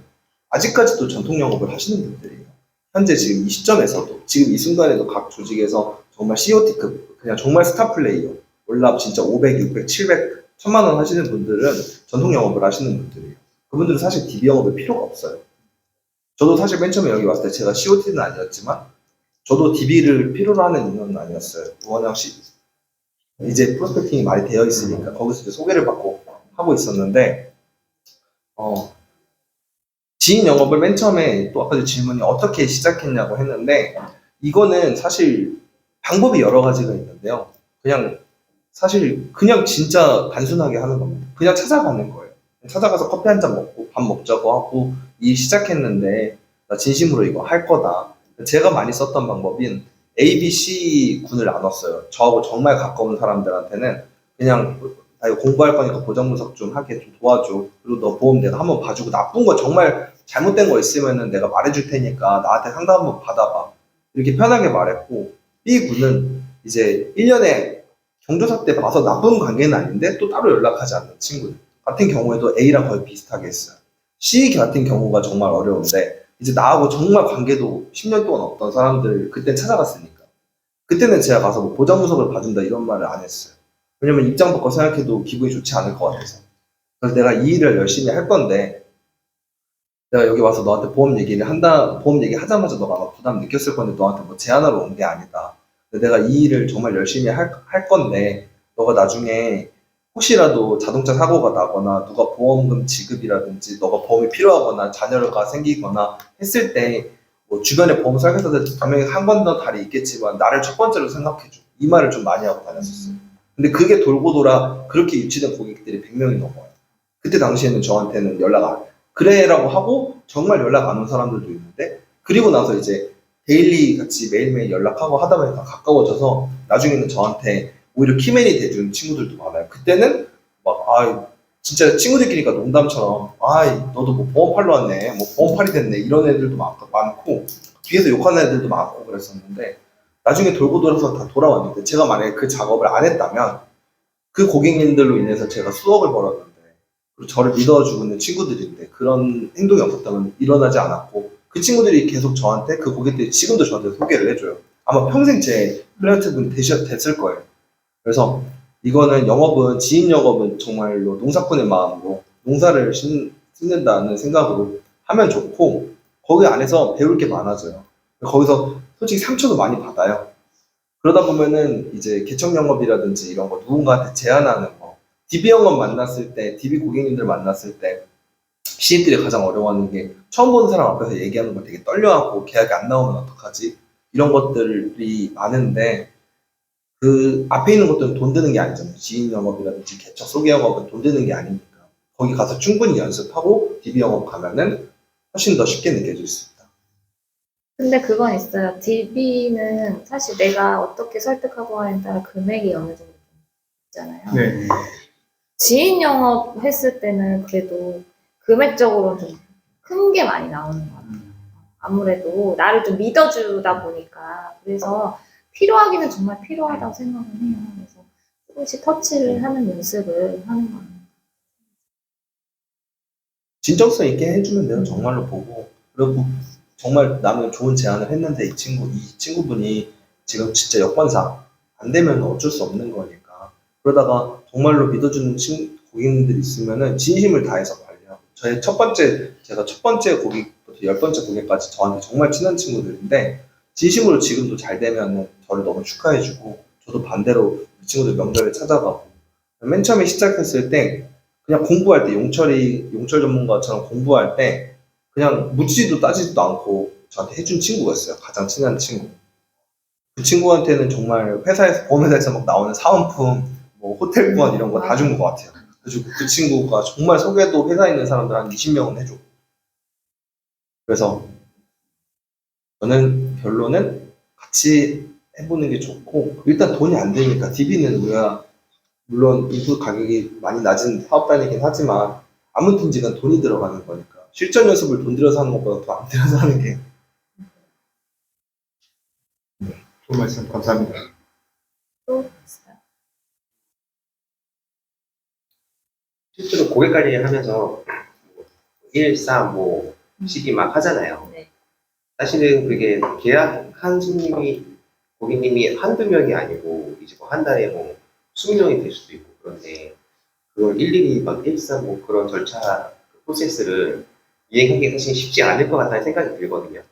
Speaker 4: 아직까지도 전통 영업을 하시는 분들이에요. 현재 지금 이 시점에서도 지금 이 순간에도 각 조직에서 정말 COT급 그냥 정말 스타 플레이어 월납 진짜 500, 600, 700, 1000만 원 하시는 분들은 전통 영업을 하시는 분들이에요. 그분들은 사실 DB 영업에 필요가 없어요. 저도 사실 맨 처음에 여기 왔을 때 제가 COT는 아니었지만 저도 DB를 필요로 하는 인원은 아니었어요. 워낙 이제 프로스펙팅이 많이 되어 있으니까 거기서 이제 소개를 받고 하고 있었는데 지인 영업을 맨 처음에 또 아까 질문이 어떻게 시작했냐고 했는데 이거는 사실 방법이 여러 가지가 있는데요. 사실 그냥 진짜 단순하게 하는 겁니다. 그냥 찾아가는 거예요. 찾아가서 커피 한 잔 먹고 밥 먹자고 하고 일 시작했는데 나 진심으로 이거 할 거다. 제가 많이 썼던 방법인 A, B, C 군을 나눴어요. 저하고 정말 가까운 사람들한테는 그냥 나 이거 공부할 거니까 보장 분석 좀 하게 좀 도와줘. 그리고 너 보험 내가 한번 봐주고 나쁜 거 정말 잘못된 거 있으면은 내가 말해줄 테니까 나한테 상담 한번 받아봐. 이렇게 편하게 말했고 B 군은 이제 1년에 경조사 때 봐서 나쁜 관계는 아닌데 또 따로 연락하지 않는 친구들 같은 경우에도 A랑 거의 비슷하게 했어요. C 같은 경우가 정말 어려운데 이제 나하고 정말 관계도 10년 동안 없던 사람들 그때 찾아갔으니까 그때는 제가 가서 뭐 보장 분석을 봐준다 이런 말을 안 했어요. 왜냐면 입장 바꿔 생각해도 기분이 좋지 않을 것 같아서. 그래서 내가 이 일을 열심히 할 건데 내가 여기 와서 너한테 보험 얘기 하자마자 너가 아마 부담 느꼈을 건데 너한테 뭐 제안하러 온 게 아니다. 근데 내가 이 일을 정말 열심히 할 건데 너가 나중에 혹시라도 자동차 사고가 나거나 누가 보험금 지급이라든지 너가 보험이 필요하거나 자녀가 생기거나 했을 때 뭐 주변에 보험 설계사들 분명히 한 건너 다리 있겠지만 나를 첫 번째로 생각해줘. 이 말을 좀 많이 하고 다녔었어요. 근데 그게 돌고 돌아 그렇게 유치된 고객들이 100명이 넘어요. 그때 당시에는 저한테는 연락 안 그래라고 하고 정말 연락 안 온 사람들도 있는데 그리고 나서 이제 데일리 같이 매일매일 연락하고 하다 보니까 가까워져서 나중에는 저한테 오히려 키맨이 돼준 친구들도 많아요. 그때는 막 진짜 친구들끼리가 농담처럼 너도 뭐 보험 팔러 왔네 뭐 보험 팔이 됐네 이런 애들도 많고 뒤에서 욕하는 애들도 많고 그랬었는데 나중에 돌고 돌아서 다 돌아왔는데 제가 만약에 그 작업을 안 했다면 그 고객님들로 인해서 제가 수억을 벌었는데 그리고 저를 믿어주고 있는 친구들인데 그런 행동이 없었다면 일어나지 않았고 그 친구들이 계속 저한테 그 고객들이 지금도 저한테 소개를 해줘요. 아마 평생 제 클라이언트분이 됐을 거예요. 그래서 이거는 지인 영업은 정말로 농사꾼의 마음으로 농사를 심는다는 생각으로 하면 좋고 거기 안에서 배울 게 많아져요. 거기서 솔직히 상처도 많이 받아요. 그러다 보면은 이제 개척 영업이라든지 이런 거 누군가한테 제안하는 거 DB 영업 만났을 때 DB 고객님들 만났을 때 신입들이 가장 어려워하는 게 처음 보는 사람 앞에서 얘기하는 거 되게 떨려하고 계약이 안 나오면 어떡하지? 이런 것들이 많은데 그 앞에 있는 것들은 돈 드는 게 아니잖아요. 지인 영업이라든지 개척 소개 영업은 돈 드는 게 아니니까 거기 가서 충분히 연습하고 DB 영업 가면은 훨씬 더 쉽게 느껴질 수 있다.
Speaker 3: 근데 그건 있어요. DB는 사실 내가 어떻게 설득하고 하냐에 따라 금액이 어느 정도 있잖아요.
Speaker 6: 네.
Speaker 3: 지인 영업 했을 때는 그래도 금액적으로는 좀 큰 게 많이 나오는 것 같아요. 아무래도 나를 좀 믿어주다 보니까 그래서 필요하기는 정말 필요하다고 생각을 해요. 그래서 조금씩 터치를 하는 연습을 하는 것 같아요.
Speaker 4: 진정성 있게 해주면 돼요. 정말로 보고 그리고 정말 나는 좋은 제안을 했는데 이 친구분이 지금 진짜 여건상 안 되면 어쩔 수 없는 거니까 그러다가 정말로 믿어주는 고객님들이 있으면은 진심을 다해서 관리하고 제가 첫 번째 고객부터 10번째 고객까지 저한테 정말 친한 친구들인데 진심으로 지금도 잘 되면은 저를 너무 축하해주고 저도 반대로 그 친구들 명절에 찾아가고 맨 처음에 시작했을 때 그냥 공부할 때 용철 전문가처럼 공부할 때 그냥 묻지도 따지지도 않고 저한테 해준 친구가 있어요. 가장 친한 친구. 그 친구한테는 정말 보험회사에서 막 나오는 사은품, 뭐 호텔권 이런 거 다 준 것 같아요. 그래서 그 친구가 정말 소개도 회사에 있는 사람들 한 20명은 해줘. 그래서 저는 결론은 같이 해보는 게 좋고 일단 돈이 안 되니까 DB는 우리가 물론 인풋 가격이 많이 낮은 사업단이긴 하지만 아무튼지간 돈이 들어가는 거니까 실전 연습을 돈 들여서 하는 것보다 더 안 들여서 하는 게
Speaker 6: 좋은 말씀 감사합니다.
Speaker 3: 또 있어요?
Speaker 5: 실제로 고객 관리를 하면서 1, 3, 12 막 하잖아요.
Speaker 3: 네.
Speaker 5: 사실은 그게 계약한 고객님이 한두 명이 아니고 이제 뭐 한 달에 뭐 20명이 될 수도 있고 그런데 그걸 일일이 막 1, 3, 그런 절차 프로세스를 이행하기 사실 쉽지 않을 것 같다는 생각이 들거든요.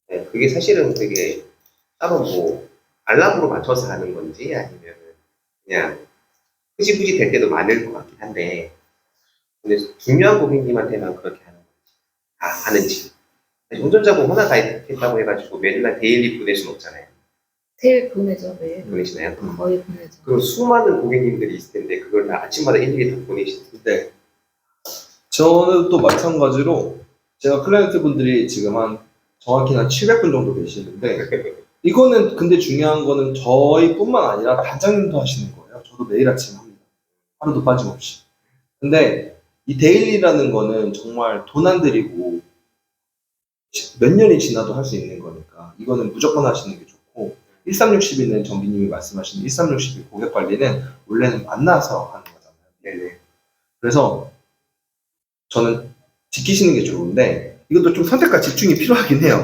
Speaker 5: 네, 그게 사실은 되게 따로 뭐 알람으로 맞춰서 하는 건지 아니면 그냥 흐지부지 될 때도 많을 것 같긴 한데 근데 중요한 고객님한테만 그렇게 하는 건지 하는지 운전자 보험 하나 다 했다고 해가지고 매일날 데일리 보낼 수는 없잖아요.
Speaker 3: 데일 보내죠, 매일.
Speaker 5: 보내시나요?
Speaker 3: 거의 보내죠.
Speaker 5: 그럼 수많은 고객님들이 있을 텐데 그걸 다 아침마다 일일이 다 보내시는데
Speaker 4: 네. 저는 또 마찬가지로 제가 클라이언트 분들이 지금 정확히 한 700분 정도 계시는데 이거는 근데 중요한 거는 저희뿐만 아니라 단장님도 하시는 거예요. 저도 매일 아침 합니다. 하루도 빠짐없이. 근데 이 데일리라는 거는 정말 돈 안 들이고 몇 년이 지나도 할 수 있는 거니까 이거는 무조건 하시는 게 좋고 1360일은 정비님이 말씀하신 1360일 고객 관리는 원래는 만나서 하는 거잖아요.
Speaker 5: 네네.
Speaker 4: 그래서 저는 지키시는 게 좋은데 이것도 좀 선택과 집중이 필요하긴 해요.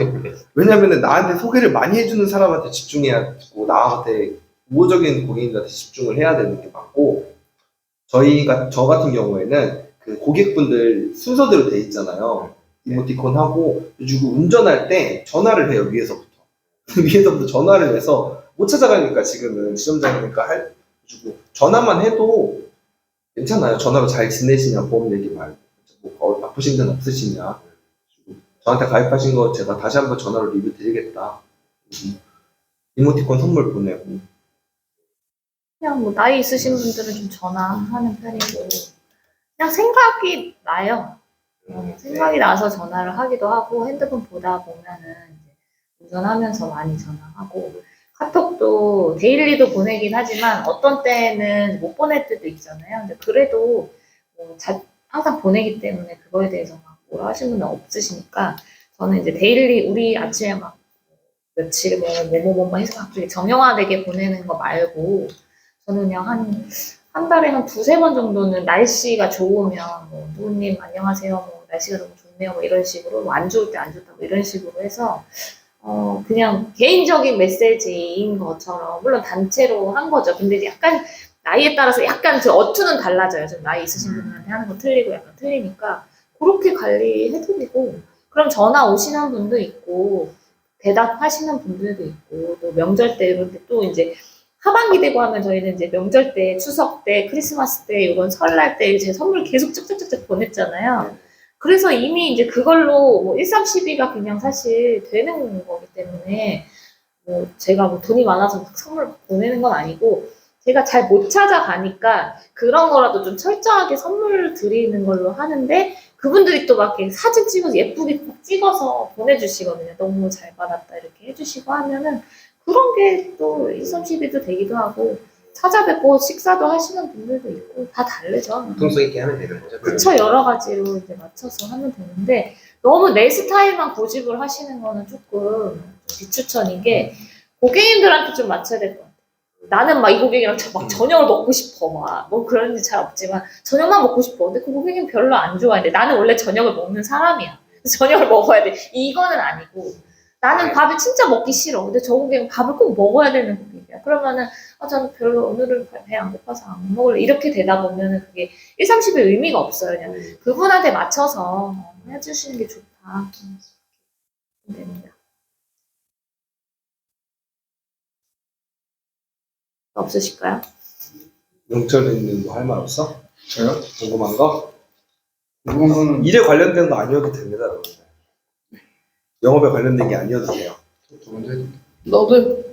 Speaker 4: 왜냐하면 나한테 소개를 많이 해주는 사람한테 집중해야 되고 나한테 우호적인 고객님한테 집중을 해야 되는 게 맞고 저 같은 경우에는 그 고객분들 순서대로 돼 있잖아요. 이모티콘 하고 그리고 운전할 때 전화를 해요. 위에서부터 위에서부터 전화를 해서 못 찾아가니까 지금은 지점장이니까 해주고 전화만 해도 괜찮아요. 전화로 잘 지내시냐 보험 얘기 말고 뭐 아프신 데는 없으시냐 그리고 저한테 가입하신 거 제가 다시 한번 전화로 리뷰 드리겠다. 이모티콘 선물 보내고
Speaker 3: 그냥 뭐 나이 있으신 분들은 좀 전화하는 편이고 그냥 생각이 나요. 생각이 나서 전화를 하기도 하고 핸드폰 보다 보면은 이제 운전하면서 많이 전화하고 카톡도 데일리도 보내긴 하지만 어떤 때는 못 보낼 때도 있잖아요. 근데 그래도 뭐 항상 보내기 때문에 그거에 대해서 막 뭐라 하시는 분은 없으시니까 저는 이제 데일리 우리 아침에 막 며칠 뭐뭐 해서 갑자기 정형화되게 보내는 거 말고 저는 그냥 한 달에 한 두세 번 정도는 날씨가 좋으면 뭐 누구님 안녕하세요 뭐 날씨가 너무 좋네요 뭐 이런 식으로 뭐 안 좋을 때 안 좋다 뭐 이런 식으로 해서 그냥 개인적인 메시지인 것처럼 물론 단체로 한 거죠. 근데 이제 약간 나이에 따라서 약간 그 어투는 달라져요. 좀 나이 있으신 분들한테 하는 거 틀리고 약간 틀리니까 그렇게 관리해드리고 그럼 전화 오시는 분도 있고 대답하시는 분들도 있고 또 명절 때 이런 때 또 이제 하반기 되고 하면 저희는 이제 명절 때, 추석 때, 크리스마스 때, 이번 설날 때 제 선물 계속 쭉쭉쭉쭉 보냈잖아요. 그래서 이미 이제 그걸로 뭐 1312가 그냥 사실 되는 거기 때문에 뭐 제가 뭐 돈이 많아서 막 선물 보내는 건 아니고 제가 잘 못 찾아가니까 그런 거라도 좀 철저하게 선물 드리는 걸로 하는데 그분들이 또 막 이렇게 사진 찍어서 예쁘게 꼭 찍어서 보내주시거든요. 너무 잘 받았다 이렇게 해주시고 하면은 그런 게 또 1312도 되기도 하고 찾아뵙고 식사도 하시는 분들도 있고 다 다르죠.
Speaker 5: 융통성 있게 하면 되는 거죠.
Speaker 3: 그쵸, 여러 가지로 이제 맞춰서 하면 되는데 너무 내 스타일만 고집을 하시는 거는 조금 비추천인 게 고객님들한테 좀 맞춰야 될 것 같아요. 나는 막 이 고객이랑 막 저녁을 먹고 싶어 막 뭐 그런 일 잘 없지만 저녁만 먹고 싶어. 근데 그 고객님 별로 안 좋아하는데 나는 원래 저녁을 먹는 사람이야. 그래서 저녁을 먹어야 돼. 이거는 아니고 나는 밥이 진짜 먹기 싫어. 근데 저 고객은 밥을 꼭 먹어야 되는 고객이야. 그러면은 저는 별로 오늘은 배 안 고파서 안 먹을래. 이렇게 되다 보면은 그게 1310의 의미가 없어요. 그냥 그분한테 맞춰서 해주시는 게 좋다. 됩니다. 없으실까요?
Speaker 4: 명철님도 할 말 없어?
Speaker 2: 저요?
Speaker 4: 궁금한 거?
Speaker 2: 궁금한 거는
Speaker 4: 일에 관련된 거 아니어도 됩니다, 여러분들. 영업에 관련된 게 아니어도 돼요.
Speaker 2: 저 먼저 해도 너도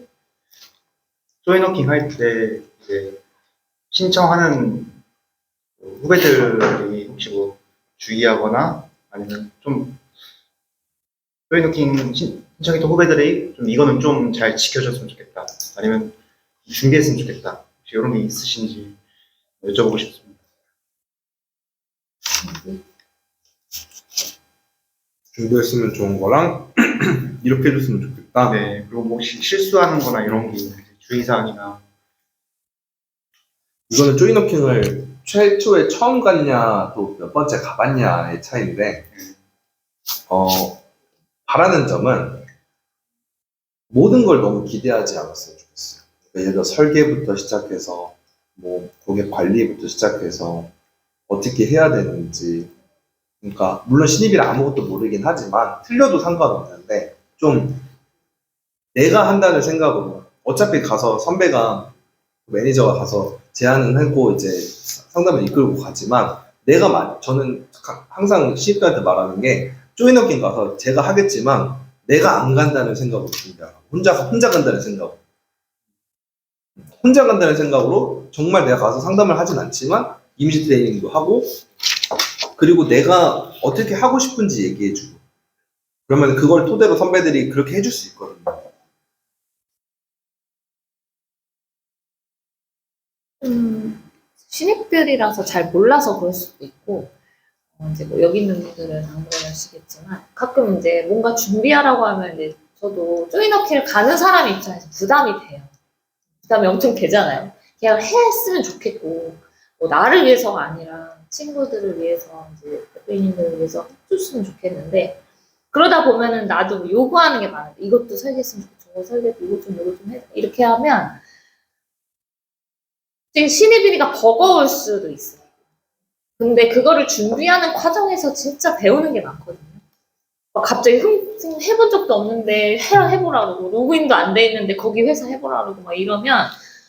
Speaker 6: 조이너킹 할 때 이제 신청하는 후배들이 혹시 뭐 주의하거나 아니면 좀 조이너킹 신청했던 후배들이 좀 이거는 좀 잘 지켜줬으면 좋겠다 아니면 준비했으면 좋겠다 혹시 이런 게 있으신지 여쭤보고 싶습니다.
Speaker 4: 준비했으면 좋은 거랑 이렇게 해줬으면 좋겠다.
Speaker 6: 네, 그리고 뭐 혹시 실수하는 거나 이런 게 있는지 주의사항이나.
Speaker 4: 이거는 조이너킹을 최초에 처음 갔냐 또 몇 번째 가봤냐의 차이인데 바라는 점은 모든 걸 너무 기대하지 않았으면 좋겠어요. 그러니까 예를 들어 설계부터 시작해서 뭐 고객 관리부터 시작해서 어떻게 해야 되는지 그러니까 물론 신입이라 아무것도 모르긴 하지만 틀려도 상관없는데 좀 내가 한다는 생각으로 어차피 가서 선배가 매니저가 가서 제안은 하고 이제 상담을 이끌고 가지만 저는 항상 신입들한테 말하는 게 조이너킹 가서 제가 하겠지만 내가 안 간다는 생각으로 준비하라고 혼자 간다는 생각으로 혼자 간다는 생각으로 정말 내가 가서 상담을 하진 않지만 이미지 트레이닝도 하고 그리고 내가 어떻게 하고 싶은지 얘기해주고 그러면 그걸 토대로 선배들이 그렇게 해줄 수 있거든요.
Speaker 3: 신입들이라서 잘 몰라서 그럴 수도 있고, 이제 뭐 여기 있는 분들은 안 그러시겠지만, 가끔 이제 뭔가 준비하라고 하면 이제 저도 조이너키를 가는 사람 입장에서 부담이 돼요. 부담이 엄청 되잖아요. 그냥 했으면 좋겠고, 뭐 나를 위해서가 아니라 친구들을 위해서, 이제 대표님들을 위해서 해줬으면 좋겠는데, 그러다 보면은 나도 요구하는 게 많아요. 이것도 설계했으면 좋겠고, 저거 설계도 이것 좀 해. 이렇게 하면, 지금 신입이니까 버거울 수도 있어요. 근데 그거를 준비하는 과정에서 진짜 배우는 게 많거든요. 막 갑자기 해본 적도 없는데 해보라 그러고 로그인도 안 돼 있는데 거기 회사 해보라 그러고 막 이러면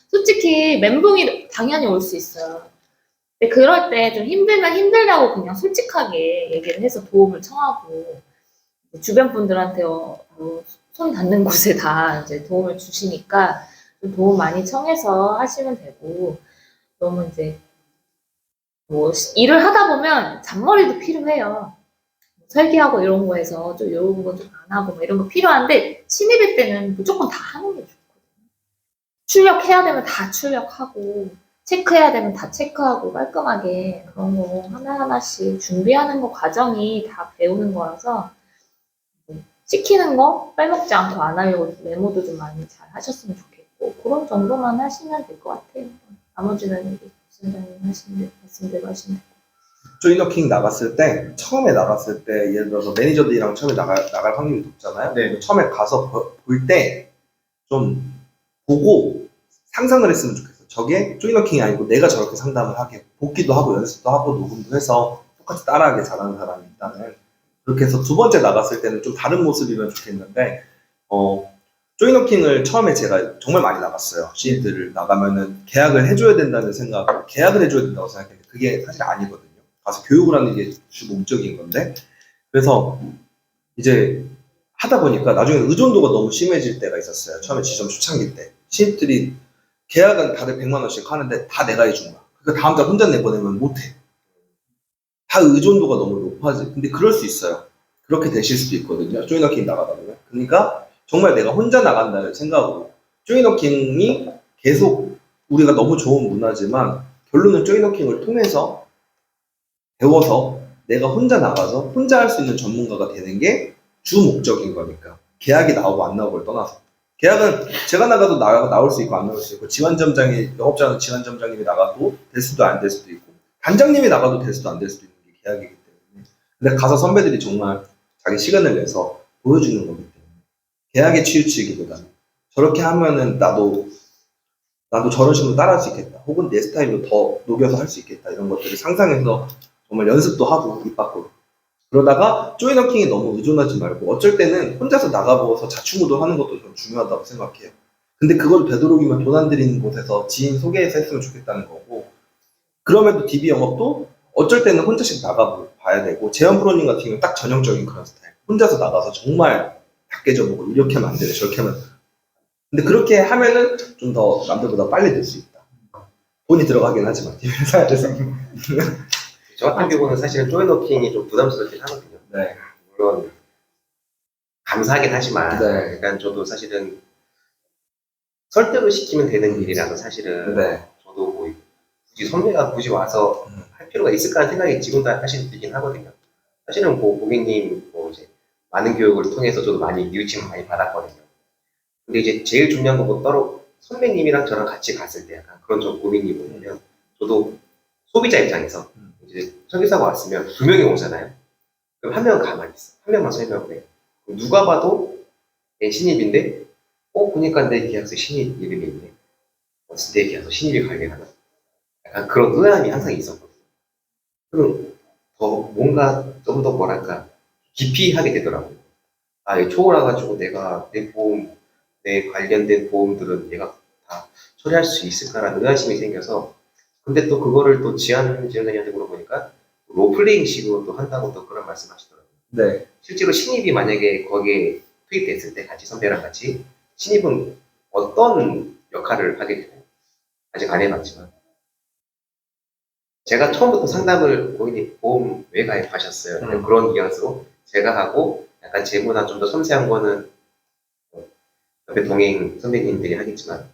Speaker 3: 솔직히 멘붕이 당연히 올 수 있어요. 근데 그럴 때 좀 힘들면 힘들다고 그냥 솔직하게 얘기를 해서 도움을 청하고 주변 분들한테 손 닿는 곳에 다 이제 도움을 주시니까 좀 도움 많이 청해서 하시면 되고 너무 이제 뭐 일을 하다 보면 잔머리도 필요해요. 설계하고 이런 거에서 좀 이런 거 좀 안 하고 뭐 이런 거 필요한데 신입일 때는 무조건 다 하는 게 좋거든요. 출력해야 되면 다 출력하고 체크해야 되면 다 체크하고 깔끔하게 그런 거 하나하나씩 준비하는 거 과정이 다 배우는 거라서 시키는 거 빼먹지 않고 안 하려고 메모도 좀 많이 잘 하셨으면 좋겠고 그런 정도만 하시면 될 것 같아요. 나머지는 이제 부장님 말씀대로 하시면 돼요.
Speaker 4: 조이너킹 나갔을 때 처음에 나갔을 때 예를 들어서 매니저들이랑 처음에 나갈 확률이 높잖아요.
Speaker 6: 네.
Speaker 4: 처음에 가서 볼 때 좀 보고 상상을 했으면 좋겠어요. 저게 조이너킹이 아니고 내가 저렇게 상담을 하게 복기도 하고 연습도 하고 녹음도 해서 똑같이 따라하게 잘하는 사람이 있다는 그렇게 해서 두 번째 나갔을 때는 좀 다른 모습이면 좋겠는데 조이너킹을 처음에 제가 정말 많이 나갔어요. 신입들을 나가면은 계약을 해줘야 된다는 생각, 계약을 해줘야 된다고 생각했는데 그게 사실 아니거든요. 가서 교육을 하는 게 주 목적인 건데 그래서 이제 하다 보니까 나중에 의존도가 너무 심해질 때가 있었어요. 처음에 지점 초창기 때 신입들이 계약은 다들 100만 원씩 하는데 다 내가 해준 거야. 그러니까 다음 달 혼자 내보내면 못해. 다 의존도가 너무 높아지. 근데 그럴 수 있어요. 그렇게 되실 수도 있거든요. 조이너킹 나가다 보면. 그러니까 정말 내가 혼자 나간다는 생각으로 조이너킹이 계속 우리가 너무 좋은 문화지만 결론은 조이너킹을 통해서 배워서 내가 혼자 나가서 혼자 할 수 있는 전문가가 되는 게 주 목적인 거니까 계약이 나오고 안 나오고를 떠나서 계약은 제가 나가도 나올 수 있고 안 나올 수 있고 지원점장이 영업자는 지원점장님이 나가도 될 수도 안 될 수도 있고 단장님이 나가도 될 수도 안 될 수도 있는 게 계약이기 때문에 근데 가서 선배들이 정말 자기 시간을 내서 보여주는 거기 때문에 계약에 치우치기보다는 저렇게 하면은 나도 저런 식으로 따라할 수 있겠다 혹은 내 스타일로 더 녹여서 할 수 있겠다 이런 것들을 상상해서 정말 연습도 하고 입 밖으로 그러다가 조이너킹에 너무 의존하지 말고 어쩔 때는 혼자서 나가보고서 자충우돌 하는 것도 좀 중요하다고 생각해요. 근데 그걸 되도록이면 돈 안 들이는 곳에서 지인 소개해서 했으면 좋겠다는 거고 그럼에도 DB 영업도 어쩔 때는 혼자씩 나가봐야 되고 재현 프로님 같은 경우는 딱 전형적인 그런 스타일 혼자서 나가서 정말 다 깨져보고 이렇게 하면 안 되네 저렇게 하면 근데 그렇게 하면은 좀 더 남들보다 빨리 될 수 있다. 돈이 들어가긴 하지만 DB 회사에서
Speaker 5: 저 같은 경우는 사실은 조이너킹이 좀 부담스럽긴 하거든요.
Speaker 4: 네.
Speaker 5: 물론 감사하긴 하지만
Speaker 4: 네.
Speaker 5: 약간 저도 사실은 설득을 시키면 되는 일이라서 사실은
Speaker 4: 네.
Speaker 5: 저도 뭐 굳이 선배가 굳이 와서 할 필요가 있을까 하는 생각이 지금도 사실 들긴 하거든요. 사실은 뭐 고객님 뭐 이제 많은 교육을 통해서 저도 많이 뉘우침을 많이 받았거든요. 근데 이제 제일 중요한 건 뭐 따로 선배님이랑 저랑 같이 갔을 때 약간 그런 좀 고민이 뭐냐면 저도 소비자 입장에서 이제 설계사가 왔으면 두 명이 오잖아요. 그럼 한 명은 가만히 있어. 한 명만 설명을 해. 그럼 누가 봐도 내 신입인데, 보니까 내 계약서 신입 이름이 있네. 내 계약서 신입이 관리하나. 약간 그런 의아함이 항상 있었거든요. 그럼 더 뭔가 좀 더 뭐랄까 깊이 하게 되더라고요. 아, 초월해가지고 내가 내 보험, 내 관련된 보험들은 내가 다 처리할 수 있을까라는 의아심이 생겨서 근데 또 그거를 또 지원자님한테 물어보니까 롤플레잉 식으로 또 한다고 또 그런 말씀 하시더라고요.
Speaker 4: 네.
Speaker 5: 실제로 신입이 만약에 거기에 투입됐을 때 같이 선배랑 같이 신입은 어떤 역할을 하게 되나요? 아직 안 해봤지만 제가 처음부터 상담을 고객님 보험 왜 가입하셨어요? 그런 뉘앙스로 제가 하고 약간 제보나 좀 더 섬세한 거는 옆에 동행 선배님들이 하겠지만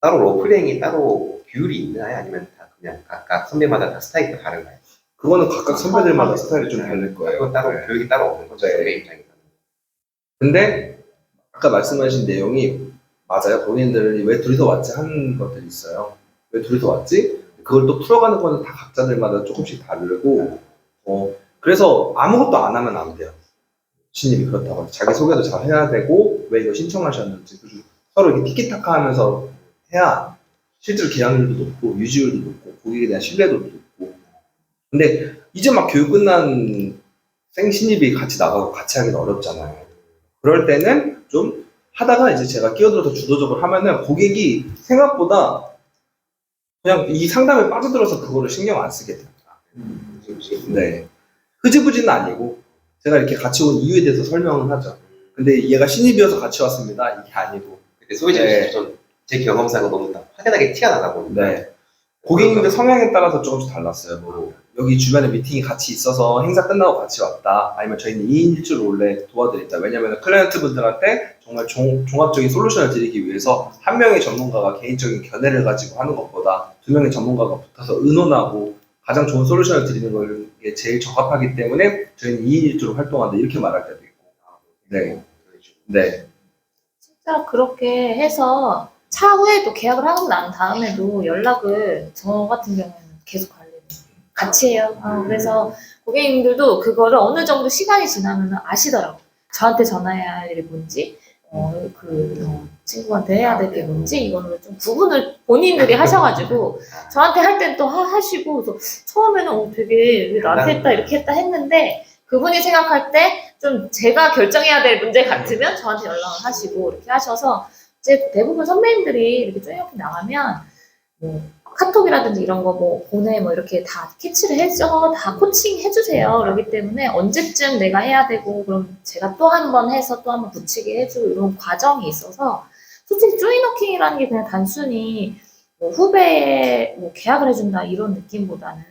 Speaker 5: 따로 롤플레잉이 따로 비율이 있나요? 아니면 다 그냥 각각 선배마다 다 스타일이 다른가요?
Speaker 4: 그거는 각각 선배들마다 스타일이 좀 다를 거예요.
Speaker 5: 그건 따로
Speaker 4: 네.
Speaker 5: 교육이 따로 없는 거죠,
Speaker 4: 네.
Speaker 5: 선배 입장에서는.
Speaker 4: 근데 아까 말씀하신 내용이 맞아요. 본인들이 왜 둘이서 왔지 하는 것들이 있어요. 왜 둘이서 왔지? 그걸 또 풀어가는 거는 다 각자들마다 조금씩 다르고, 그래서 아무것도 안 하면 안 돼요. 신입이 그렇다고 해서 자기 소개도 잘 해야 되고 왜 이거 신청하셨는지 그리고 서로 이렇게 티키타카 하면서 해야 실제로 계약률도 높고 유지율도 높고 고객에 대한 신뢰도도 높고. 근데 이제 막 교육 끝난 생신입이 같이 나가고 같이 하기는 어렵잖아요. 그럴 때는 좀 하다가 이제 제가 끼어들어서 주도적으로 하면은 고객이 생각보다 그냥 이 상담에 빠져들어서 그거를 신경 안 쓰게 됩니다. 네. 흐지부지는 아니고 제가 이렇게 같이 온 이유에 대해서 설명을 하죠. 근데 얘가 신입이어서 같이 왔습니다. 이게 아니고.
Speaker 5: 근데 소개팅
Speaker 4: 네.
Speaker 5: 전 제 경험상은 너무 확연하게 티가 나다 보니까
Speaker 4: 네. 고객님들 성향에 따라서 조금씩 달랐어요. 뭐 여기 주변에 미팅이 같이 있어서 행사 끝나고 같이 왔다. 아니면 저희는 2인 1조로 원래 도와드린다. 왜냐면 클라이언트 분들한테 정말 종합적인 솔루션을 드리기 위해서 한 명의 전문가가 개인적인 견해를 가지고 하는 것보다 두 명의 전문가가 붙어서 의논하고 가장 좋은 솔루션을 드리는 게 제일 적합하기 때문에 저희는 2인 1조로 활동한다. 이렇게 말할 때도 있고. 네. 네.
Speaker 3: 진짜 그렇게 해서 차후에도 계약을 하고 난 다음에도 연락을 저 같은 경우는 계속 관리를 같이 해요. 그래서 고객님들도 그거를 어느 정도 시간이 지나면 아시더라고요. 저한테 전화해야 할 일이 뭔지, 친구한테 해야 될 게 뭔지, 이거를 좀 구분을 본인들이 하셔가지고, 저한테 할 땐 또 하시고, 그래서 처음에는 되게 왜 나한테 했다, 이렇게 했다 했는데, 그분이 생각할 때 좀 제가 결정해야 될 문제 같으면 저한테 연락을 하시고, 이렇게 하셔서, 이제 대부분 선배님들이 이렇게 쪼이렇게 나가면, 뭐, 카톡이라든지 이런 거 뭐 보내 뭐 이렇게 다 캐치를 해줘 다 코칭 해주세요. 그렇기 때문에 언제쯤 내가 해야 되고 그럼 제가 또 한 번 해서 또 한 번 붙이게 해주고 이런 과정이 있어서 솔직히 조이너킹이라는 게 그냥 단순히 뭐 후배에 뭐 계약을 해준다 이런 느낌보다는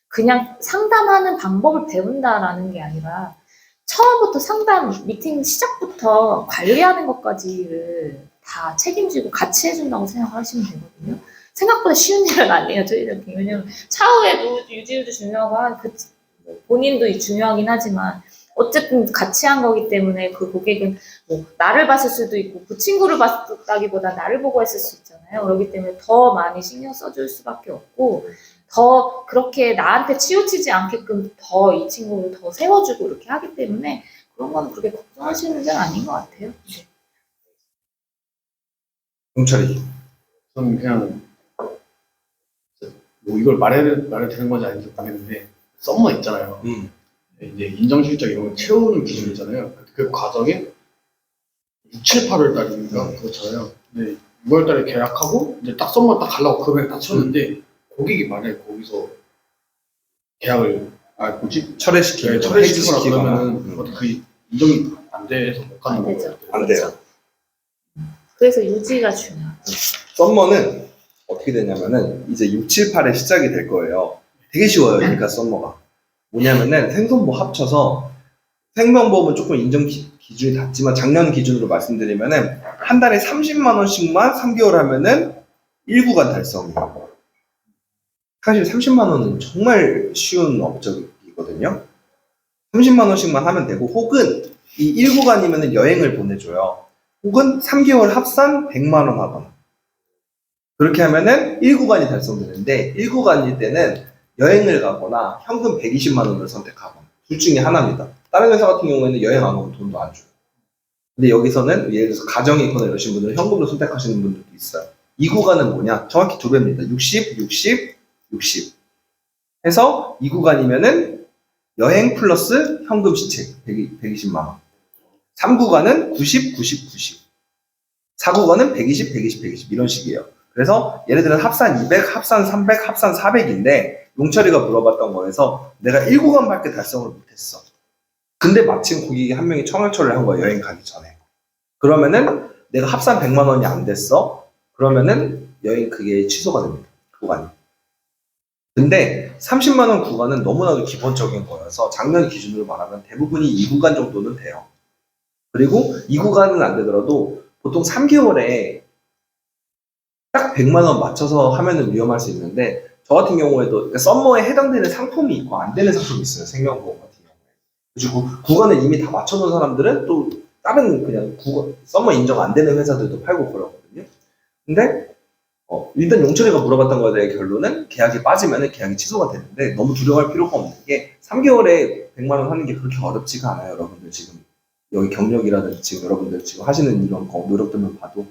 Speaker 3: 그냥 상담하는 방법을 배운다라는 게 아니라 처음부터 상담 미팅 시작부터 관리하는 것까지를 다 책임지고 같이 해준다고 생각하시면 되거든요. 생각보다 쉬운 일은 아니에요, 조이너킹. 왜냐면 차후에도 유지율도 중요하고 본인도 중요하긴 하지만 어쨌든 같이 한 거기 때문에 그 고객은 뭐 나를 봤을 수도 있고 그 친구를 봤다기보다 나를 보고 했을 수 있잖아요. 그렇기 때문에 더 많이 신경 써줄 수밖에 없고 더 그렇게 나한테 치우치지 않게끔 더 이 친구를 더 세워주고 이렇게 하기 때문에 그런 거는 그렇게 걱정하시는 문제는 아닌 것 같아요. 네.
Speaker 4: 용철이.
Speaker 2: 저는 그냥 뭐 이걸 말해도 되는 건지 아닌지 모르겠는데 썸머 있잖아요. 이제 인정 실적 이런 거 채우는 기준 있잖아요. 그 과정에 6, 7, 8월 달이니까 그렇잖아요. 근데 6월 달에 계약하고 이제 딱 썸머 딱 가려고 금액 다 채웠는데 고객이 만약에 거기서 계약을
Speaker 4: 철회시키거나
Speaker 2: 철회시키거나
Speaker 4: 해지시키거나.
Speaker 2: 그러면은 그 인정이 안 돼서 못 가는
Speaker 3: 안
Speaker 2: 거예요.
Speaker 3: 되죠.
Speaker 4: 안 돼요.
Speaker 3: 그래서 유지가 중요하죠.
Speaker 4: 썸머는 어떻게 되냐면은 이제 6, 7, 8에 시작이 될 거예요. 되게 쉬워요, 그러니까 썸머가. 뭐냐면은 생선보 합쳐서 생명보험은 조금 인정 기준이 낮지만 작년 기준으로 말씀드리면은 한 달에 30만 원씩만 3개월 하면은 1구간 달성이에요. 사실 30만 원은 정말 쉬운 업적이거든요. 30만 원씩만 하면 되고 혹은 이 1구간이면은 여행을 보내줘요. 혹은 3개월 합산 100만 원 하거나 그렇게 하면은 1구간이 달성되는데 1구간일 때는 여행을 가거나 현금 120만 원을 선택하거나 둘 중에 하나입니다. 다른 회사 같은 경우에는 여행 안 가면 돈도 안 줘요. 근데 여기서는 예를 들어서 가정이 있거나 이러신 분들은 현금으로 선택하시는 분들도 있어요. 이 구간은 뭐냐? 정확히 두 배입니다. 60, 60, 60 해서 이 구간이면은 여행 플러스 현금 시책 120만 원. 3구간은 90, 90, 90. 4구간은 120, 120, 120 이런 식이에요. 그래서 예를 들어 합산 200, 합산 300, 합산 400인데 용철이가 물어봤던 거에서 내가 1구간밖에 달성을 못했어. 근데 마침 고객이 한 명이 청약철을 한 거야, 여행 가기 전에. 그러면은 내가 합산 100만 원이 안 됐어. 그러면은 여행 그게 취소가 됩니다. 구간이. 근데 30만 원 구간은 너무나도 기본적인 거여서 작년 기준으로 말하면 대부분이 2구간 정도는 돼요. 그리고 2구간은 안 되더라도 보통 3개월에 딱 100만 원 맞춰서 하면은 위험할 수 있는데 저 같은 경우에도 그러니까 썸머에 해당되는 상품이 있고 안 되는 상품이 있어요. 생명보험 같은 경우에. 그리고 구간을 이미 다 맞춰놓은 사람들은 또 다른 그냥 썸머 인정 안 되는 회사들도 팔고 그러거든요. 근데 일단 용철이가 물어봤던 거에 대해 결론은 계약이 빠지면 계약이 취소가 되는데 너무 두려워할 필요가 없는 게 3개월에 100만 원 하는 게 그렇게 어렵지가 않아요. 여러분들 지금 여기 경력이라든지 지금 여러분들 지금 하시는 이런 노력들만 봐도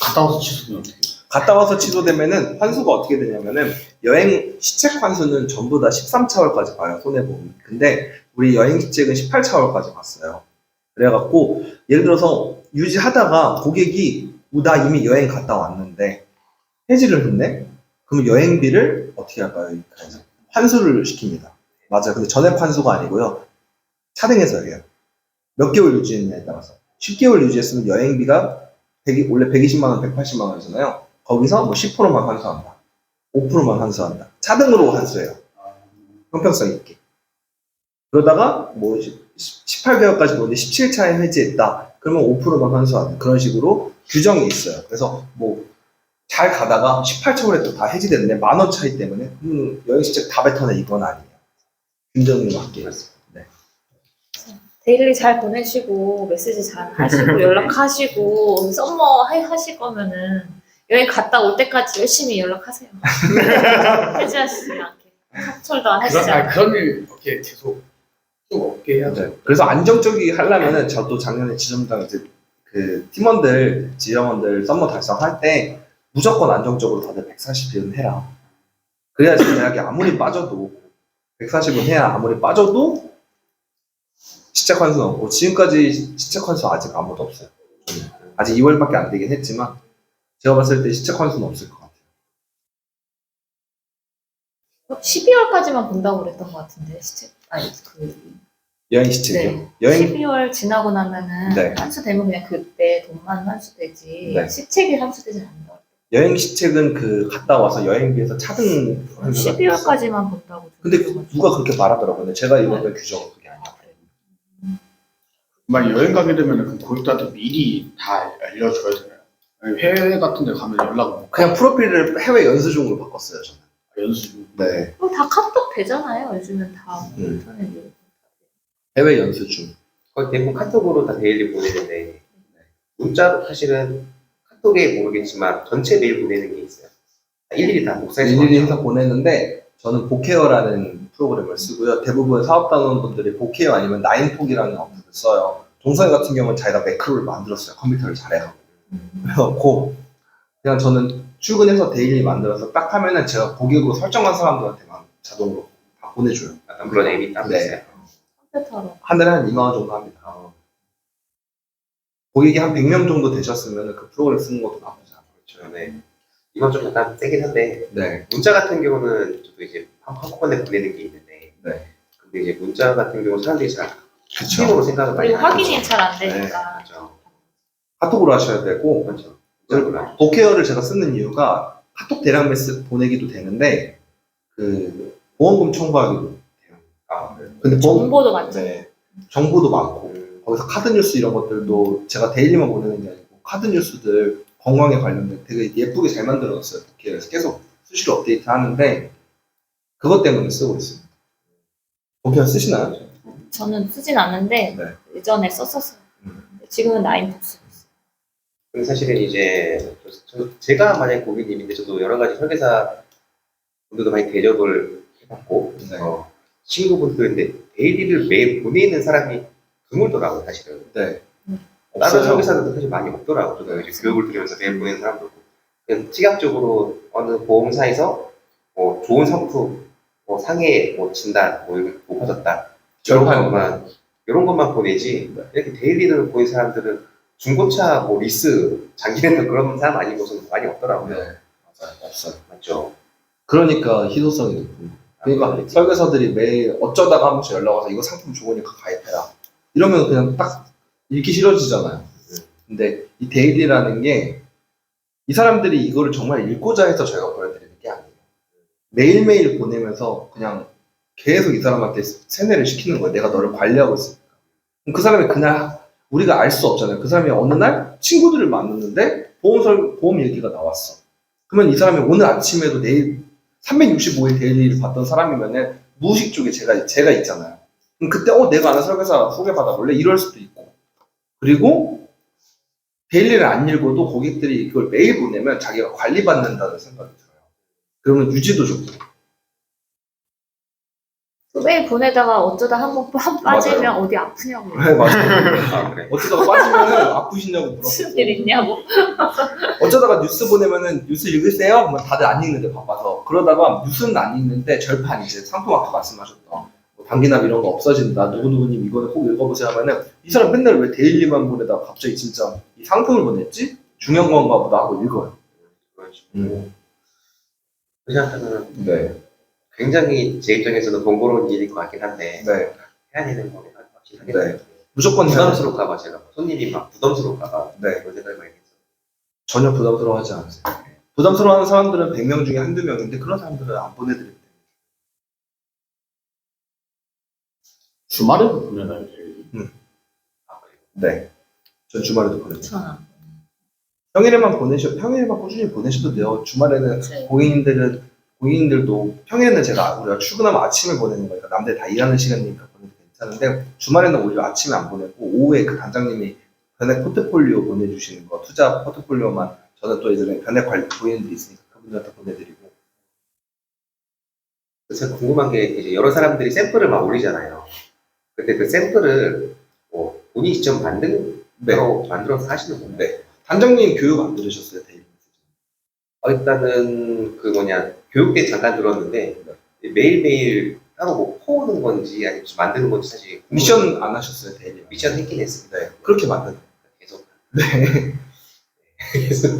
Speaker 2: 갔다 와서 취소는 어떻게 해요?
Speaker 4: 갔다 와서 취소되면은 환수가 어떻게 되냐면은 여행 시책 환수는 전부 다 13차월까지 봐요. 손해보험이. 근데 우리 여행 시책은 18차월까지 봤어요. 그래갖고 예를 들어서 유지하다가 고객이 나 이미 여행 갔다 왔는데 해지를 했네? 그럼 여행비를 어떻게 할까요? 환수를 시킵니다. 맞아요. 근데 전액 환수가 아니고요. 차등해서 해요. 몇 개월 유지했냐에 따라서. 10개월 유지했으면 여행비가 원래 120만 원, 180만 원이잖아요. 거기서 뭐 10%만 환수한다. 5%만 환수한다. 차등으로 환수해요. 형평성 있게. 그러다가 뭐 18개월까지 보는데 17차에 해지했다. 그러면 5%만 환수하는 그런 식으로 규정이 있어요. 그래서 뭐 잘 가다가 18차월에 또 다 해지됐네. 10,000원 차이 때문에 여행 시책 다 뱉어내 이건 아니에요. 균등히 맞게. 네.
Speaker 3: 데일리 잘 보내시고 메시지 잘 하시고 연락하시고 썸머 하실 거면은 여행 갔다 올 때까지 열심히 연락하세요. 해지하시지 않게. 성철도 안 하시지 않게.
Speaker 2: 그런 일 이렇게 계속 쭉 없게 해야죠.
Speaker 4: 네. 그래서 안정적이 하려면은 저도 작년에 지점장 이제 그 팀원들, 지점원들 썸머 달성할 때 무조건 안정적으로 다들 140일은 해라. 그래야지 대학에 아무리 빠져도 140은 해야 아무리 빠져도 시책 환수는 없고 지금까지 시책 환수 아직 아무도 없어요. 아직 2월밖에 안 되긴 했지만 제가 봤을 때 시책 환수는 없을 것 같아요.
Speaker 3: 12월까지만 본다고 그랬던 것 같은데
Speaker 4: 여행 시책이요?
Speaker 3: 네.
Speaker 4: 여행
Speaker 3: 12월 지나고 나면은
Speaker 4: 네.
Speaker 3: 환수되면 그냥 그때 돈만 환수되지
Speaker 4: 네.
Speaker 3: 시책이 환수되지 않는 것 같아요.
Speaker 4: 여행 시책은 그 갔다 와서 여행비에서 차등 환수가
Speaker 3: 12월까지만 본다고.
Speaker 4: 근데 누가 그렇게 말하더라고요. 근데 제가 읽었던 규정은 그게 아니에요.
Speaker 2: 만약 여행 가게 되면 그 고객들한테 미리 다 알려줘야 되나요? 아니, 해외 같은 데 가면 연락 못
Speaker 4: 그냥 프로필을 해외 연수증으로 바꿨어요, 저는.
Speaker 2: 연수
Speaker 4: 네.
Speaker 3: 그럼 다 카톡 되잖아요. 요즘은 다 인터넷.
Speaker 4: 해외 연수증.
Speaker 5: 거의 대부분 카톡으로 다 데일리 보내는데 문자로 사실은 카톡에 모르겠지만 전체 메일 보내는 게 있어요. 일일이 다 목사에서
Speaker 4: 일일이 해서 보내는데 저는 보케어라는 프로그램을 쓰고요. 대부분 사업단원분들이 보케어 아니면 나인톡이라는 어플을 써요. 동선 같은 경우는 자기가 매크로를 만들었어요. 컴퓨터를 잘해가지고. 그래갖고 그냥 저는 출근해서 데일리 만들어서 딱 하면은 제가 고객으로 설정한 사람들한테만 자동으로 다 보내줘요.
Speaker 5: 약간 그런 앱이 따로
Speaker 4: 네.
Speaker 5: 있어요.
Speaker 3: 컴퓨터로.
Speaker 4: 한 달에 한 2만 원 정도 합니다. 고객이 한 100명 정도 되셨으면 그 프로그램 쓰는 것도 나쁘지 않아요.
Speaker 5: 그렇죠. 네. 이건 좀 약간 세긴 한데
Speaker 4: 네.
Speaker 5: 문자 같은 경우는 저도 이제 한꺼번에 보내는 게 있는데
Speaker 4: 네.
Speaker 5: 근데 이제 문자 같은 경우 사람들이 잘
Speaker 4: 그쵸.
Speaker 5: 스팀으로 생각을 많이
Speaker 3: 그리고 확인이
Speaker 5: 하죠.
Speaker 3: 잘 안
Speaker 4: 네,
Speaker 3: 되니까.
Speaker 5: 그렇죠.
Speaker 4: 카톡으로 하셔야 되고
Speaker 5: 그렇죠.
Speaker 4: 보케어를 제가 쓰는 이유가 카톡 대량 메시지 보내기도 되는데 그 보험금 청구하기도 돼요.
Speaker 5: 아, 네.
Speaker 4: 근데
Speaker 3: 정보도 많죠.
Speaker 4: 네, 정보도 많고 거기서 카드 뉴스 이런 것들도 제가 데일리만 보내는 게 아니고 카드 뉴스들 건강에 관련된 되게 예쁘게 잘 만들어놨어요. 보케어에서 계속 수시로 업데이트 하는데 그것 때문에 쓰고 있습니다. 보케어 쓰시나요?
Speaker 3: 저는 쓰진 않는데
Speaker 4: 네.
Speaker 3: 예전에 썼었어요. 지금은 나인톡 쓰고 있어요.
Speaker 5: 근데 사실은 이제 제가 만약에 고객님인데 저도 여러 가지 설계사 분들도 많이 대접을 해봤고
Speaker 4: 네.
Speaker 5: 친구분들인데 데일리를 매일 보내는 사람이 드물더라고요 사실은.
Speaker 4: 네.
Speaker 5: 다른
Speaker 4: 없어요.
Speaker 5: 설계사들도 사실 많이 없더라고요. 저도 이제 교육을 들으면서 매일 보내는 사람도 없고 그냥 시각적으로 어느 보험사에서 뭐 좋은 상품, 뭐 상해 뭐 진단, 뭐 이거 높아졌다 이런 것만 보내지 이렇게 데일리를 보는 사람들은 중고차 뭐 리스 장기렌터 그런 사람 아니고서는 많이 없더라고요.
Speaker 4: 네. 맞아요. 없어요.
Speaker 5: 맞죠?
Speaker 4: 그러니까 희소성이 높은 거예요. 그러니까 설계사들이 매일 어쩌다가 한 번씩 연락 와서 이거 상품 좋으니까 가입해라. 이러면 그냥 딱 읽기 싫어지잖아요. 근데 이 데일리라는 게 이 사람들이 이거를 정말 읽고자 해서 저희가 보여드리는 게 아니에요. 매일매일 보내면서 그냥 계속 이 사람한테 세뇌를 시키는 거예요. 내가 너를 관리하고 있으니까. 그 사람이 그날 우리가 알 수 없잖아요. 그 사람이 어느 날 친구들을 만났는데 보험 일기가 나왔어. 그러면 이 사람이 오늘 아침에도 내일 365일 데일리를 봤던 사람이면은 무의식 쪽에 제가 있잖아요. 그럼 그때 내가 아는 설계사 소개받아 볼래? 이럴 수도 있고. 그리고 데일리를 안 읽어도 고객들이 이걸 매일 보내면 자기가 관리받는다는 생각이 들어요. 그러면 유지도 좋고.
Speaker 3: 매일 보내다가 어쩌다 한번 빠지면
Speaker 4: 맞아요.
Speaker 3: 어디 아프냐고.
Speaker 4: 네, 맞아요.
Speaker 5: 아, 그래.
Speaker 4: 어쩌다가 빠지면은 아프시냐고
Speaker 3: 무슨
Speaker 4: 물어보고.
Speaker 3: 일 있냐고.
Speaker 4: 어쩌다가 뉴스 보내면은 뉴스 읽으세요? 그러면 다들 안 읽는데 바빠서. 그러다가 뉴스는 안 읽는데 절판 이제 상품 아까 말씀하셨던 뭐 단기납 이런 거 없어진다. 누구누구님 이거는 꼭 읽어보세요 하면은 이 사람 맨날 왜 데일리만 보내다가 갑자기 진짜 이 상품을 보냈지? 중요한 건가 보다 하고 읽어요.
Speaker 5: 그렇죠. 그 생각하면
Speaker 4: 네.
Speaker 5: 굉장히 제 입장에서는 번거로운 일일 것 같긴 한데
Speaker 4: 네.
Speaker 5: 해야 되는 거는 확실히 하겠네요.
Speaker 4: 네. 무조건 해야 돼요.
Speaker 5: 부담스러울까봐 제가 손님이 막 부담스러울까봐
Speaker 4: 네.
Speaker 5: 그런 생각을 많이 했어요.
Speaker 4: 전혀 부담스러워하지 않으세요. 부담스러워하는 사람들은 100명 중에 한두 명인데 그런 사람들은 안 보내드립니다.
Speaker 2: 주말에도 보내나요? 데일리?
Speaker 5: 아, 그래요?
Speaker 4: 네. 전 주말에도 보내요.
Speaker 3: 저는.
Speaker 4: 평일에만 꾸준히 보내셔도 돼요. 주말에는 고객님들도 평일에는 우리가 출근하면 아침에 보내는 거니까 남들 다 일하는 시간이니까 보내도 괜찮은데 주말에는 오히려 아침에 안 보내고 오후에 그 단장님이 변액 포트폴리오 보내주시는 거 투자 포트폴리오만 저는 또 예전에 변액 관리 고객님들이 있으니까 그분들한테 보내드리고.
Speaker 5: 그래서 궁금한 게 이제 여러 사람들이 샘플을 막 올리잖아요. 근데 그 샘플을 뭐 본인이 직접 만들어서 하시는 건데
Speaker 4: 네. 단장님 교육 안 들으셨어요? 데일리 메시지?
Speaker 5: 일단은 그 교육 때 잠깐 들었는데 매일매일 따로 뭐 퍼오는 건지 아니면 만드는 건지 사실
Speaker 4: 미션 안 하셨어요? 데일리
Speaker 5: 미션 했긴 했습니다.
Speaker 4: 네. 그렇게 만드는
Speaker 5: 계속
Speaker 4: 네.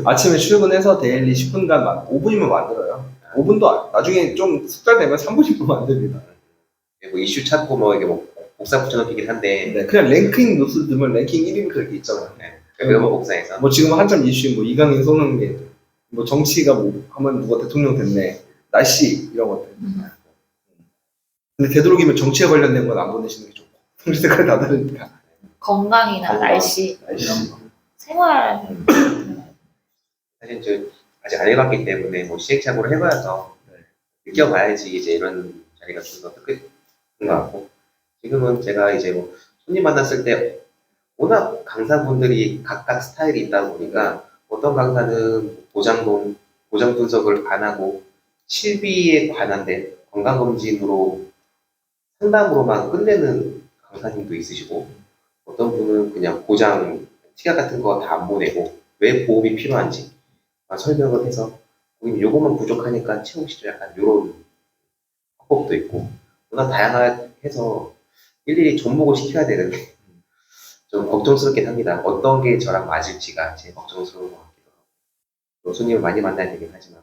Speaker 4: 아침에 출근해서 데일리 10분간 5분이면 만들어요. 5분도 나중에 좀 숙달되면 3분이면 만듭니다.
Speaker 5: 뭐 이슈 찾고 뭐 이게 뭐 복사 붙여넣기긴 한데
Speaker 4: 네, 그냥 랭킹 노트 넣으면 랭킹 1위 그렇게 있잖아요.
Speaker 5: 멤버 복사해서
Speaker 4: 뭐 지금 한참 이슈 뭐 이강인, 손흥민, 뭐 정치가 뭐 하면 누가 대통령 됐네, 날씨 이런 것들. 근데 되도록이면 정치에 관련된 건 안 보내시는 게 좋고 우리 색깔 다 다르니까.
Speaker 3: 건강이나
Speaker 4: 건강,
Speaker 3: 날씨,
Speaker 4: 날씨.
Speaker 3: 생활.
Speaker 5: 사실 아직 안 해봤기 때문에 뭐 시행착오를 해봐서 느껴봐야지 이제 이런 자리가 좀 더 뜻깊은 것 같고 지금은 제가 이제 뭐 손님 만났을 때 워낙 강사분들이 각각 스타일이 있다 보니까 어떤 강사는 보장 분석을 안 하고 실비에 관한데 건강검진으로 상담으로만 끝내는 강사님도 있으시고 어떤 분은 그냥 보장 티켓 같은 거 다 안 보내고 왜 보험이 필요한지 설명을 해서 고객님 요거만 부족하니까 채우시죠 약간 요런 방법도 있고 워낙 다양해서 일일이 접목을 시켜야 되는데 좀 걱정스럽긴 합니다. 어떤 게 저랑 맞을지가 제일 걱정스러운 것 같기도 하고 또 손님을 많이 만나야 되긴 하지만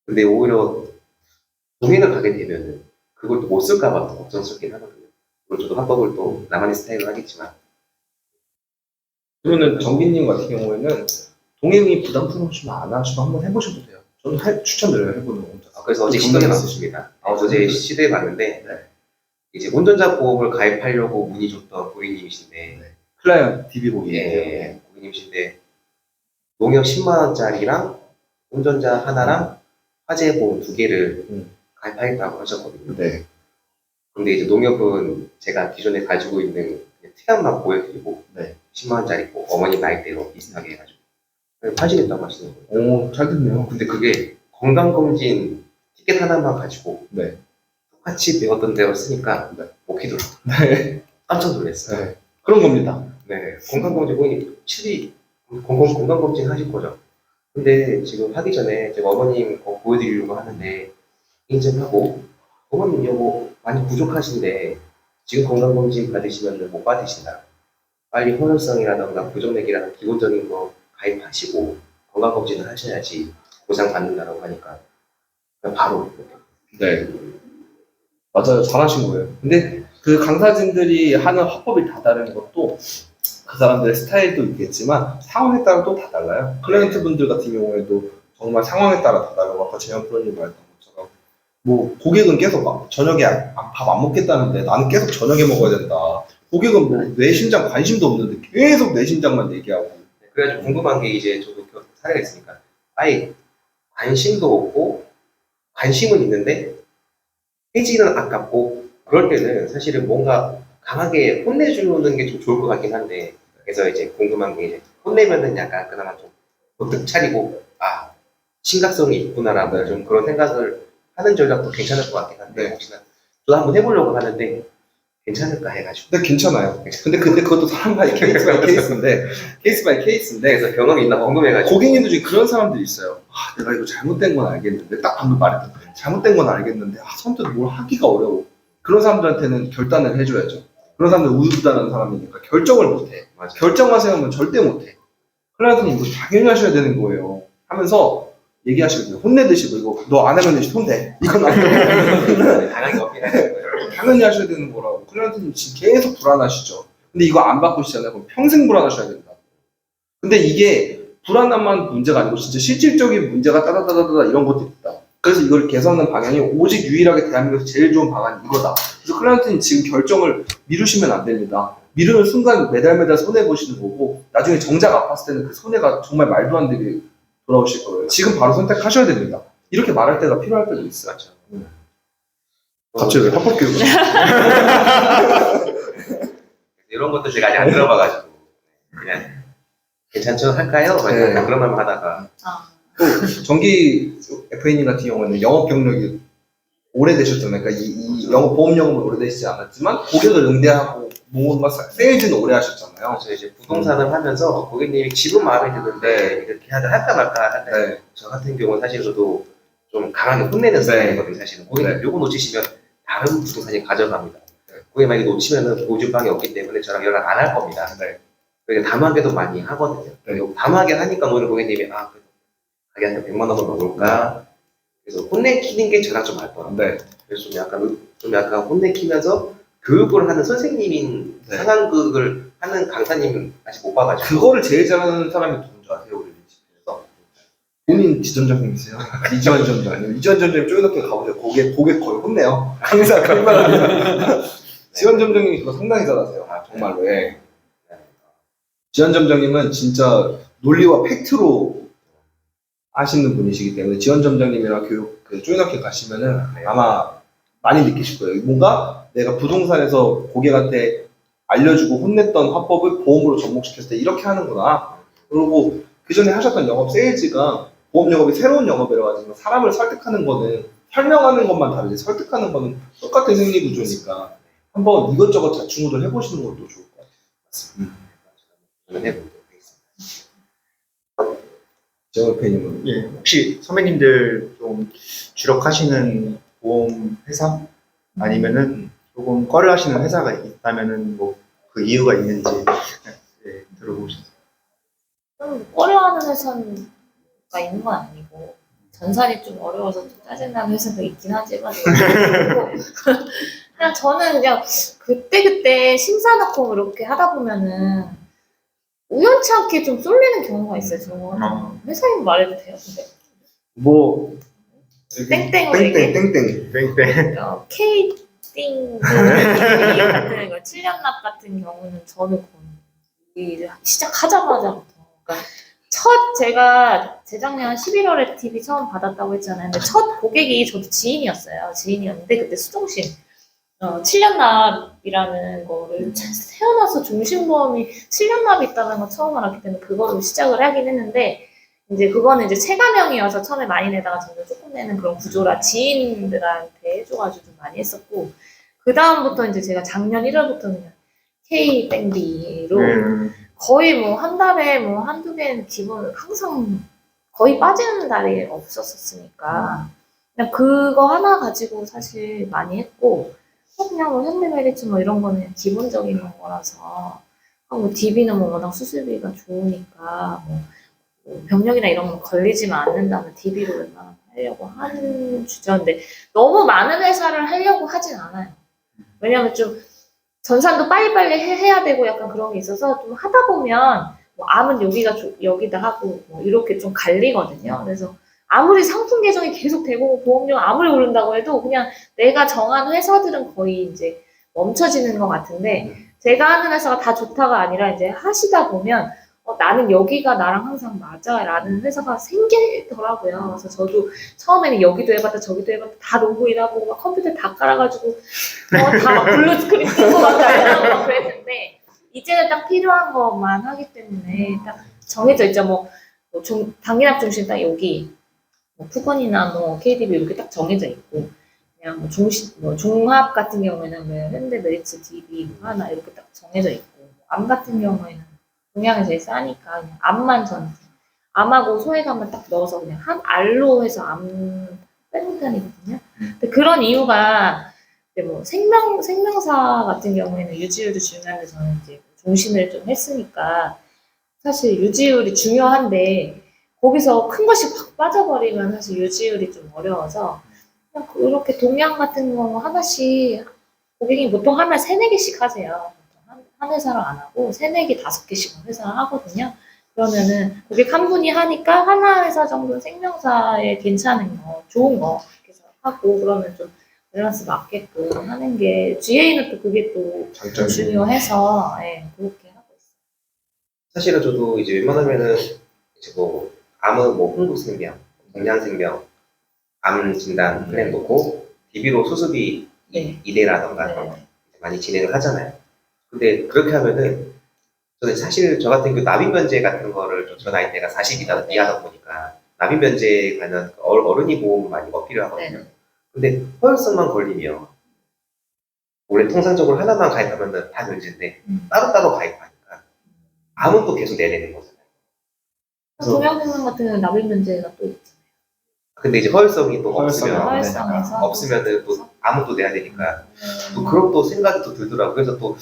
Speaker 5: 근데 오히려 동행을 가게 되면은 그걸 또 못 쓸까봐 더 걱정스럽긴 하거든요. 물론 저도 화법을 또 나만의 스타일로 하겠지만
Speaker 4: 그러면 정빈님 같은 경우에는 동행이 부담스러우시면 안 하시고 한번 해보셔도 돼요. 저는 추천드려요, 해보는 거.
Speaker 5: 그래서 어제
Speaker 4: 정말
Speaker 5: 시도해봤습니다. 어제 시도해봤는데
Speaker 4: 네.
Speaker 5: 이제 운전자 보험을 가입하려고 문의 줬던 고객님이신데
Speaker 4: 클라이언트 DB 고객이에요.
Speaker 5: 예, 고객님이신데 농협 10만 원짜리랑 운전자 하나랑 화재 보험 2개를 가입하겠다고 하셨거든요.
Speaker 4: 네.
Speaker 5: 근데 이제 농협은 제가 기존에 가지고 있는 특약만 보여드리고
Speaker 4: 네.
Speaker 5: 10만 원짜리 뭐 어머니 나이대로 비슷하게 해가지고 하시겠다고 하시는 거예요.
Speaker 4: 오, 잘 됐네요.
Speaker 5: 근데 그게 건강검진 티켓 하나만 가지고
Speaker 4: 네.
Speaker 5: 똑같이 배웠던 대로 쓰니까
Speaker 4: 네.
Speaker 5: 먹히더라고요.
Speaker 4: 네.
Speaker 5: 깜짝 놀랐어요.
Speaker 4: 네. 그런 겁니다.
Speaker 5: 네, 건강검진 고객님 건강검진 하실 거죠. 근데 지금 하기 전에 제가 어머님 거 보여드리려고 하는데 인증하고 어머님 이거 많이 부족하신데 지금 건강검진 받으시면 못 받으신다. 빨리 혼혈성이라던가 부정맥이라는 기본적인 거 가입하시고 건강검진을 하셔야지 보상받는다라고 하니까 그냥 바로
Speaker 4: 네. 맞아요. 잘하신 거예요. 근데 그 강사진들이 하는 화법이 다 다른 것도 그 사람들의 스타일도 있겠지만 상황에 따라 또 다 달라요. 클라이언트 분들 같은 경우에도 정말 상황에 따라 다 다르고 아까 재현 프로님 말했던 것처럼 뭐 고객은 계속 막 저녁에 밥 안 먹겠다는데 나는 계속 저녁에 먹어야 된다. 고객은 뭐 뇌 심장 관심도 없는데 계속 뇌 심장만 얘기하고
Speaker 5: 그래가지고 궁금한 게 이제 저도 사례가 있으니까 아예 관심도 없고 관심은 있는데 해지는 아깝고 그럴 때는 사실은 뭔가 강하게 혼내주는 게 좀 좋을 것 같긴 한데 그래서 이제 궁금한 게 이제 혼내면은 약간 그나마 좀 버뜩 차리고 아 심각성이 있구나라고 좀 그런 생각을 하는 전략도 괜찮을 것 같긴 한데 혹시나 저도 한번 해보려고 하는데 괜찮을까 해가지고
Speaker 4: 근데 괜찮아요. 근데 그것도 사람마다 케이스 바이 케이스인데 케이스 바이 케이스인데
Speaker 5: 그래서 경험이 있나 궁금해가지고
Speaker 4: 고객님들 중에 그런 사람들이 있어요. 아, 내가 이거 잘못된 건 알겠는데 딱 방금 말했던 잘못된 건 알겠는데 선뜻 뭘 하기가 어려워. 그런 사람들한테는 결단을 해줘야죠. 그런 사람들은 우유부단한 사람이니까 결정을 못해.
Speaker 5: 맞아.
Speaker 4: 결정하세요 하면 절대 못해. 클라이언트님 이거 당연히 하셔야 되는 거예요. 하면서 얘기하시거든요. 혼내드시고 이거 너 안 하면 혼내. 이건 안 돼.
Speaker 5: 당연히 어필하는 거예요.
Speaker 4: 당연히 하셔야 되는 거라고. 클라이언트님 지금 계속 불안하시죠. 근데 이거 안 바꾸시잖아요. 그럼 평생 불안하셔야 된다. 근데 이게 불안함만 문제가 아니고 진짜 실질적인 문제가 따다다다다 이런 것도 있다. 그래서 이걸 개선하는 방향이 오직 유일하게 대한민국에서 제일 좋은 방안이 이거다. 그래서 클라이언트님 지금 결정을 미루시면 안 됩니다. 미루는 순간 매달 손해보시는 거고 나중에 정작 아팠을 때는 그 손해가 정말 말도 안 되게 돌아오실 거예요. 지금 바로 선택하셔야 됩니다. 이렇게 말할 때가 필요할 때도 있어요.
Speaker 5: 맞죠.
Speaker 4: 갑자기 왜 합법 교육?
Speaker 5: 이런 것도 제가 아직 안 들어봐가지고 그냥 괜찮죠 할까요?
Speaker 4: 네.
Speaker 5: 그런 말만 하다가
Speaker 4: 또 전기 FA님 같은 경우는 영업 경력이 오래되셨잖아요. 그러니까 이 영업 보험 영업은 오래되시지 않았지만 고객을 응대하고 뭔가 세일즈는 오래 하셨잖아요.
Speaker 5: 그래서 이제 부동산을 하면서 고객님이 집은 마음에 드는데 이렇게 할까 말까 할 때
Speaker 4: 네.
Speaker 5: 저 같은 경우는 사실 저도 좀 강하게 혼내는 스타일이거든요. 사실은 고객님
Speaker 4: 네.
Speaker 5: 요거 놓치시면 다른 부동산이 가져갑니다. 고객 만약에 놓치면은 보증방이 없기 때문에 저랑 연락 안 할 겁니다.
Speaker 4: 네.
Speaker 5: 그러니까 담화계도 많이 하거든요.
Speaker 4: 네.
Speaker 5: 담화계 하니까 오늘 고객님이 아 가게한테 100만 원만 먹을까? 그래서 혼내키는 게 저랑 좀 맞더라고요.
Speaker 4: 네.
Speaker 5: 그래서 좀 약간 혼내키면서 교육을 하는 선생님인
Speaker 4: 네.
Speaker 5: 상황극을 하는 강사님 아직 못 봐가지고
Speaker 4: 그거를 제일 잘하는 사람이 누군지 아세요? 우리 집에서 본인 지점장님이세요. 이지원 점장. 이지원 점장님 쪼이렇게 가보세요. 고객 거의 혼내요. 항상 그말합니다. 지원 점장님이 그거 상당히 잘하세요. 정말로. 예. 지원 점장님은 진짜 논리와 팩트로 하시는 분이시기 때문에 지원 점장님이랑 교육 쪼이렇게 가시면은 아마 많이 느끼실 거예요. 뭔가 내가 부동산에서 고객한테 알려주고 혼냈던 화법을 보험으로 접목시켰을 때 이렇게 하는구나. 그리고 그 전에 하셨던 영업 세일즈가 보험 영업이 새로운 영업이라 가지고 사람을 설득하는 거는 설명하는 것만 다르지 설득하는 거는 똑같은 생리 구조니까 한번 이것저것 자충우돌 해보시는 것도 좋을 것 같아요.
Speaker 5: 저는 해보도록 하겠습니다.
Speaker 4: 정엽회님은
Speaker 6: 예, 혹시 선배님들 좀 주력하시는 보험 회사 아니면은 조금 꺼려 하시는 회사가 있다면은 뭐 그 이유가 있는지 예, 들어보셨어요.
Speaker 3: 좀 어려워하는 회사가 있는 건 아니고 전산이 좀 어려워서 좀 짜증나는 회사도 있긴 하지만 그냥 저는 그냥 그때 심사 넣고 이렇게 하다 보면은 우연치 않게 좀 쏠리는 경우가 있어요. 저는 회사 이름 말해도 돼요? 근데
Speaker 4: 뭐
Speaker 3: 땡땡으로
Speaker 4: 땡땡
Speaker 6: 땡땡.
Speaker 3: K띵 같은 거 7년납 같은 경우는 저는 거의 시작하자마자부터 그러니까 제가 재작년 11월에 TV 처음 받았다고 했잖아요. 근데 첫 고객이 저도 지인이었는데 그때 수동신 7년납이라는 거를 태어나서 중심보험이 7년납이 있다는 걸 처음 알았기 때문에 그걸로 시작을 하긴 했는데 이제 그거는 이제 체감형이어서 처음에 많이 내다가 점점 조금 내는 그런 구조라 지인들한테 해줘가지고 좀 많이 했었고 그 다음부터 이제 제가 작년 1월부터는 K 땡비로 거의 뭐 한 달에 뭐 한두 개는 기본 항상 거의 빠지는 달이 없었으니까 그냥 그거 하나 가지고 사실 많이 했고 그냥 뭐 현대메리츠 뭐 이런 거는 기본적인 거라서 뭐 DB는 뭐 워낙 수술비가 좋으니까 뭐 병력이나 이런 건 걸리지만 않는다면 DB로 웬만하면 하려고 하는 주제인데 너무 많은 회사를 하려고 하진 않아요. 왜냐면 좀 전산도 빨리빨리 해야 되고 약간 그런 게 있어서 좀 하다 보면 뭐 암은 여기다 하고 뭐 이렇게 좀 갈리거든요. 그래서 아무리 상품 개정이 계속 되고 보험료 아무리 오른다고 해도 그냥 내가 정한 회사들은 거의 이제 멈춰지는 것 같은데 제가 하는 회사가 다 좋다가 아니라 이제 하시다 보면 나는 여기가 나랑 항상 맞아라는 회사가 생기더라고요. 그래서 저도 처음에는 여기도 해봤다 저기도 해봤다 다 로그인하고 막 컴퓨터 다 깔아가지고 다 블루 스크린 끄고 막 달려나고 막 그랬는데 이제는 딱 필요한 것만 하기 때문에 딱 정해져 있죠. 당기납 중심 딱 여기 푸건이나 KDB 이렇게 딱 정해져 있고 그냥 종합 같은 경우에는 현대 메리츠 DB 하나 이렇게 딱 정해져 있고 암 같은 경우에는 동양이 제일 싸니까 그냥 암만 암하고 소외감만 딱 넣어서 그냥 한 알로 해서 암 빼는 편이거든요. 근데 그런 이유가 생명사 같은 경우에는 유지율도 중요한데 저는 이제 종신을 좀 했으니까 사실 유지율이 중요한데 거기서 큰 것이 확 빠져버리면 사실 유지율이 좀 어려워서 그냥 그렇게 동양 같은 경우 하나씩 고객이 보통 하면 3-4개씩 하세요. 한 회사로 안 하고 3-4개, 5개씩 회사를 하거든요. 그러면은 고객 한 분이 하니까 하나 회사 정도 생명사에 괜찮은 거, 좋은 거 이렇게 해서 하고 그러면 좀 밸런스 맞게끔 하는 게 GA는 또 그게 또
Speaker 4: 장점이
Speaker 3: 중요해서 그렇게 하고 있어요.
Speaker 5: 사실은 저도 이제 웬만하면은 이제 암은 흥국생명, 동양생명, 암 진단 플랜 놓고 DB로 수습이
Speaker 3: 네.
Speaker 5: 2대라던가 많이 진행을 하잖아요. 근데 그렇게 하면은 저는 사실 저 같은 경우 납입 면제 같은 거를 저 나이대가 40이다 이하다 보니까 납입 면제에 관한 어른이 보험 많이 필요하거든요.
Speaker 3: 네.
Speaker 5: 근데 허혈성만 걸리면 원래 통상적으로 하나만 가입하면 다 면제인데 따로따로 가입하니까 암은 또 계속 내내는 거잖아요.
Speaker 3: 동양생명 같은 경우는 납입 면제가 또 있잖아요.
Speaker 5: 근데 이제 허혈성이 또
Speaker 3: 허혈성에서
Speaker 5: 없으면은 또 암은 또 내야 되니까 또 그런 또 생각이 또 들더라고요. 그래서 또